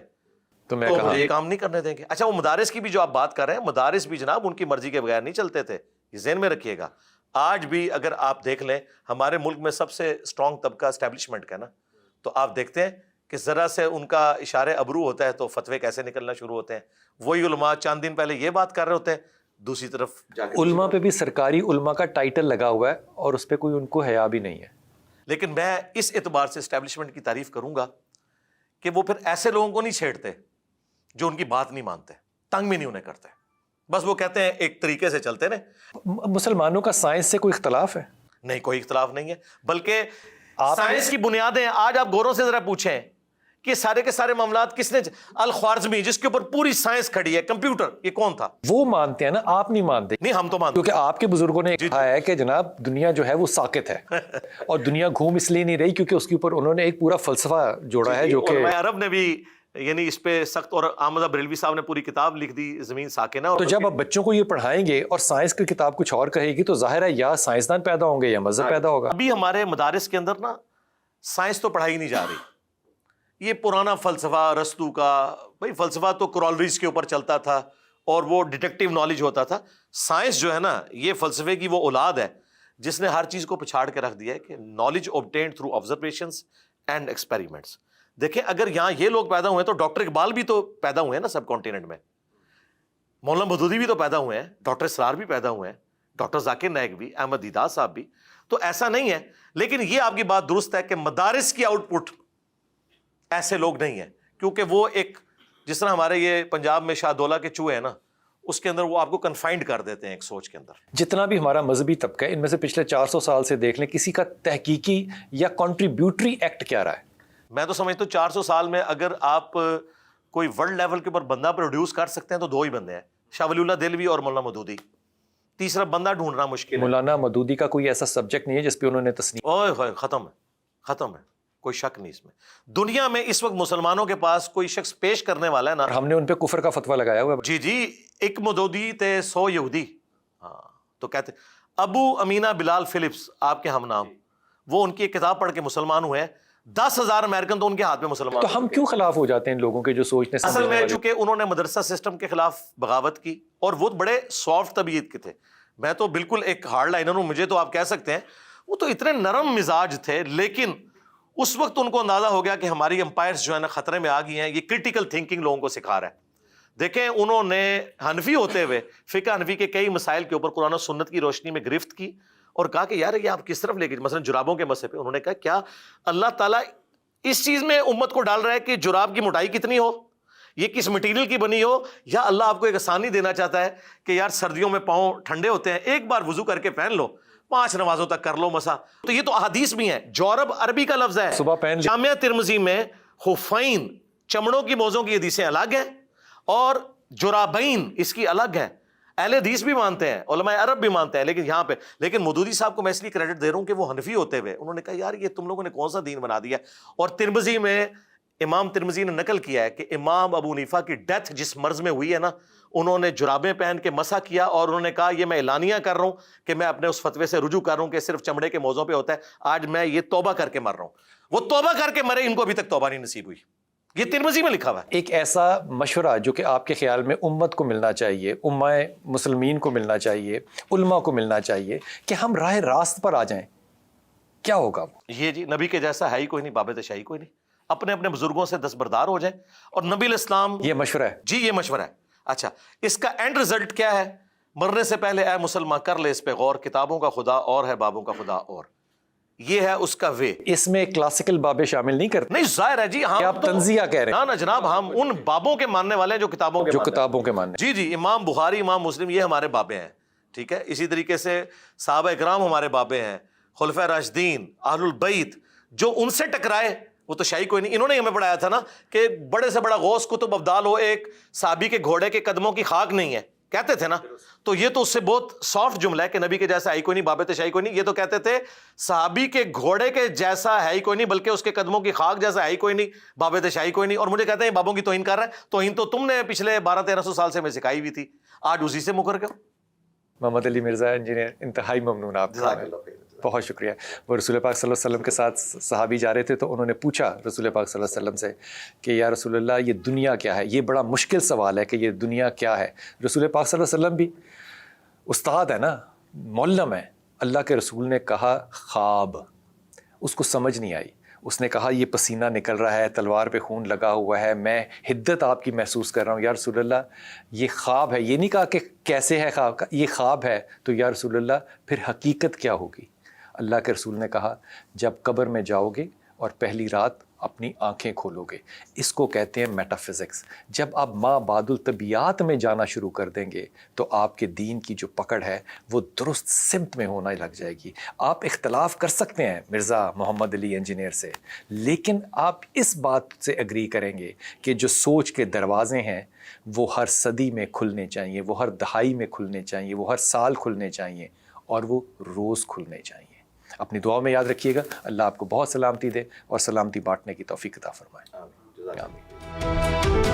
تو میں یہ کام نہیں کرنے دیں گے. اچھا وہ مدارس کی بھی جو آپ بات کر رہے ہیں, مدارس بھی جناب ان کی مرضی کے بغیر نہیں چلتے تھے, یہ ذہن میں رکھیے گا. آج بھی اگر آپ دیکھ لیں ہمارے ملک میں سب سے اسٹرانگ طبقہ اسٹیبلشمنٹ کا نا, تو آپ دیکھتے ہیں کہ ذرا سے ان کا اشارے ابرو ہوتا ہے تو فتوے کیسے نکلنا شروع ہوتے ہیں. وہی علماء چند دن پہلے یہ بات کر رہے ہوتے ہیں, دوسری طرف علماء پہ بھی سرکاری علماء کا ٹائٹل لگا ہوا ہے اور اس پہ کوئی ان کو حیا بھی نہیں ہے. لیکن میں اس اعتبار سے اسٹیبلشمنٹ کی تعریف کروں گا کہ وہ پھر ایسے لوگوں کو نہیں چھیڑتے جو ان کی بات نہیں مانتے, تنگ بھی نہیں انہیں کرتے, بس وہ کہتے ہیں ایک طریقے سے چلتے رہے. مسلمانوں کا سائنس سے کوئی اختلاف ہے؟ نہیں, کوئی اختلاف نہیں ہے. بلکہ سائنس کی بنیادیں آج آپ گوروں سے ذرا پوچھیں کہ سارے کے سارے معاملات کس نے, الخوارزمی جس کے اوپر پوری سائنس کھڑی ہے, کمپیوٹر, یہ کون تھا؟ وہ مانتے ہیں نا, آپ نہیں مانتے. نہیں ہم تو مانتے, کیونکہ آپ کے بزرگوں نے کہا ہے کہ جناب دنیا جو ہے وہ ساکت ہے, اور دنیا گھوم اس لیے نہیں رہی کیونکہ اس کے اوپر انہوں نے ایک پورا فلسفہ جوڑا ہے جو کہ عرب نے بھی یعنی اس پہ سخت, اور احمد بریلوی صاحب نے پوری کتاب لکھ دی زمین ساکن ہے. تو جب آپ بچوں کو یہ پڑھائیں گے اور سائنس کی کتاب کچھ اور کہے گی تو ظاہر ہے یا سائنسدان پیدا ہوں گے یا مذہب پیدا ہوگا. ابھی ہمارے مدارس کے اندر نا سائنس تو پڑھائی نہیں جا رہی. یہ پرانا فلسفہ ارسطو کا, بھائی فلسفہ تو کرالریز کے اوپر چلتا تھا اور وہ ڈیٹیکٹیو نالج ہوتا تھا. سائنس جو ہے نا یہ فلسفے کی وہ اولاد ہے جس نے ہر چیز کو پچھاڑ کے رکھ دیا ہے کہ knowledge obtained through observations and experiments. دیکھیں اگر یہاں یہ لوگ پیدا ہوئے تو ڈاکٹر اقبال بھی تو پیدا ہوئے ہیں نا سب کانٹیننٹ میں, مولانا مودودی بھی تو پیدا ہوئے ہیں, ڈاکٹر اسرار بھی پیدا ہوئے ہیں, ڈاکٹر ذاکر نائک بھی, احمد دیدار صاحب بھی. تو ایسا نہیں ہے. لیکن یہ آپ کی بات درست ہے کہ مدارس کی آؤٹ پٹ ایسے لوگ نہیں ہیں, کیونکہ وہ ایک جس طرح ہمارے یہ پنجاب میں شاہ دولہ کے چوہے ہیں نا, اس کے اندر وہ آپ کو کنفائنڈ کر دیتے ہیں ایک سوچ کے اندر. جتنا بھی ہمارا مذہبی طبقہ ہے ان میں سے پچھلے 400 سال سے دیکھ لیں کسی کا تحقیقی یا کنٹریبیوٹری ایکٹ کیا رہا ہے. میں تو سمجھتا ہوں 400 سال میں اگر آپ کوئی ورلڈ لیول کے اوپر بندہ پروڈیوس کر سکتے ہیں تو دو ہی بندے ہیں, شاہ ولی اللہ دہلوی اور مولانا مودودی. تیسرا بندہ ڈھونڈنا مشکل ہے. مولانا مودودی کا کوئی ایسا سبجیکٹ نہیں ہے جس پہ انہوں نے تصنیف. اوہ ختم ہے, کوئی شک نہیں اس میں. دنیا میں اس وقت مسلمانوں کے پاس کوئی شخص پیش کرنے والا ہے نا, ہم نے ان پہ کفر کا فتویٰ لگایا ہوا ہے. جی ایک مودودی تے 100 یہودی. ہاں تو کہتے ابو امینہ بلال فلپس آپ کے ہم نام, وہ ان کی ایک کتاب پڑھ کے مسلمان ہوئے ہیں. 10,000 امریکن تو ان کے ہاتھ میں مسلمان. تو ہم کیوں خلاف ہو جاتے ہیں ان لوگوں کے جو سوچنے اصل میں چونکہ انہوں نے مدرسہ سسٹم کے خلاف بغاوت کی اور وہ بڑے سافٹ طبیعت کے تھے. میں تو بالکل ایک ہارڈ لائنر ہوں, مجھے تو آپ کہہ سکتے ہیں وہ تو اتنے نرم مزاج تھے, لیکن اس وقت ان کو اندازہ ہو گیا کہ ہماری امپائرز جو ہے نا خطرے میں آ گئی ہیں. یہ کرٹیکل تھنکنگ لوگوں کو سکھا رہا ہے. دیکھیں انہوں نے حنفی ہوتے ہوئے فقہ حنفی کے کئی مسائل کے اوپر قرآن و سنت کی روشنی میں گرفت کی اور کہا کہ یار یہ آپ کس طرف لے گئے. مثلا جرابوں کے مسئلے پہ انہوں نے کہا کیا اللہ تعالیٰ اس چیز میں امت کو ڈال رہا ہے کہ جراب کی موٹائی کتنی ہو, یہ کس مٹیریل کی بنی ہو, یا اللہ آپ کو ایک آسانی دینا چاہتا ہے کہ یار سردیوں میں پاؤں ٹھنڈے ہوتے ہیں, ایک بار وضو کر کے پہن لو, 5 نمازوں تک کر لو مسا. تو یہ تو احادیث بھی ہیں. جورب عربی کا لفظ ہے. صبح پہن جامعہ ترمذی میں خفین چمڑوں کی موزوں کی حدیثیں الگ ہیں اور جرابین اس کی الگ ہیں. اہل حدیث بھی مانتے ہیں, علماء عرب بھی مانتے ہیں, لیکن یہاں پہ لیکن مودودی صاحب کو میں اس لیے کریڈٹ دے رہا ہوں کہ وہ حنفی ہوتے ہوئے انہوں نے کہا یار یہ تم لوگوں نے کون سا دین بنا دیا. اور ترمذی میں امام ترمذی نے نقل کیا ہے کہ امام ابو حنیفہ کی ڈیتھ جس مرض میں ہوئی ہے نا, انہوں نے جرابیں پہن کے مسح کیا اور انہوں نے کہا یہ میں اعلانیہ کر رہا ہوں کہ میں اپنے اس فتوے سے رجوع کر رہا ہوں کہ صرف چمڑے کے موضوع پہ ہوتا ہے. آج میں یہ توبہ کر کے مر رہا ہوں. وہ توبہ کر کے مرے, ان کو ابھی تک توبہ نہیں نصیب ہوئی. یہ ترمذی میں لکھا ہوا ہے. ایک ایسا مشورہ جو کہ آپ کے خیال میں امت کو ملنا چاہیے, امہ مسلمین کو ملنا چاہیے, علماء کو ملنا چاہیے کہ ہم راہ راست پر آ جائیں, کیا ہوگا وہ؟ یہ جی نبی کے جیسا ہے ہی کوئی نہیں, بابت شاہی کوئی نہیں. اپنے اپنے بزرگوں سے دستبردار ہو جائیں. اور نبی علیہ السلام یہ مشورہ ہے جی, یہ مشورہ ہے. اچھا اس کا اینڈ رزلٹ کیا ہے؟ مرنے سے پہلے اے مسلمان کر لے اس پہ غور, کتابوں کا خدا اور ہے بابوں کا خدا اور. یہ ہے اس کا وے. اس میں کلاسیکل بابیں شامل نہیں کرتے؟ نہیں ظاہر ہے جی, ہم آپ تنزیہ کہہ رہے ہیں؟ نا جناب, ہم ان بابوں کے ماننے والے ہیں جو کتابوں کے جو ماننے کتابوں کے ماننے. جی جی, امام بخاری امام مسلم یہ ہمارے بابے ہیں. ٹھیک ہے, اسی طریقے سے صحابہ اکرام ہمارے بابے ہیں, خلفائے راشدین, اہل البیت. جو ان سے ٹکرائے وہ تو شاہی کوئی نہیں. انہوں نے ہمیں پڑھایا تھا نا کہ بڑے سے بڑا غوث کتب ابدال ہو, ایک صحابی کے گھوڑے کے قدموں کی خاک نہیں ہے, کہتے تھے نا. تو یہ تو اس سے بہت سافٹ جملہ ہے کہ نبی کے جیسا ہے کوئی نہیں, بابت شاہی کوئی نہیں. یہ تو کہتے تھے صحابی کے گھوڑے کے جیسا ہے ہی کوئی نہیں, بلکہ اس کے قدموں کی خاک جیسا ہے ہی کوئی نہیں, بابت شاہی کوئی نہیں. اور مجھے کہتے ہیں بابوں کی توہین کر رہا ہے. توہین تو تم نے پچھلے 1200-1300 سال سے ہمیں سکھائی ہوئی تھی, آج اسی سے مکر گئے. محمد علی مرزا انجینئر, انتہائی ممنون آپ کا, بہت شکریہ. وہ رسول پاک صلی اللہ علیہ وسلم کے ساتھ صحابی جا رہے تھے تو انہوں نے پوچھا رسول پاک صلی اللہ علیہ وسلم سے کہ یا رسول اللہ یہ دنیا کیا ہے؟ یہ بڑا مشکل سوال ہے کہ یہ دنیا کیا ہے. رسول پاک صلی اللہ علیہ وسلم بھی استاد ہے نا, معلم ہے. اللہ کے رسول نے کہا خواب. اس کو سمجھ نہیں آئی. اس نے کہا یہ پسینہ نکل رہا ہے, تلوار پہ خون لگا ہوا ہے, میں حدت آپ کی محسوس کر رہا ہوں. یا رسول اللہ یہ خواب ہے. یہ نہیں کہا کہ کیسے ہے خواب, یہ خواب ہے. تو یا رسول اللہ پھر حقیقت کیا ہوگی؟ اللہ کے رسول نے کہا جب قبر میں جاؤ گے اور پہلی رات اپنی آنکھیں کھولو گے, اس کو کہتے ہیں میٹا فزکس. جب آپ ماں بعد الطبیعات میں جانا شروع کر دیں گے تو آپ کے دین کی جو پکڑ ہے وہ درست سمت میں ہونا لگ جائے گی. آپ اختلاف کر سکتے ہیں مرزا محمد علی انجینئر سے, لیکن آپ اس بات سے اگری کریں گے کہ جو سوچ کے دروازے ہیں وہ ہر صدی میں کھلنے چاہیے, وہ ہر دہائی میں کھلنے چاہیے, وہ ہر سال کھلنے چاہیے, اور وہ روز کھلنے چاہیے. اپنی دعاؤں میں یاد رکھیے گا. اللہ آپ کو بہت سلامتی دے اور سلامتی بانٹنے کی توفیق عطا فرمائے. آمین.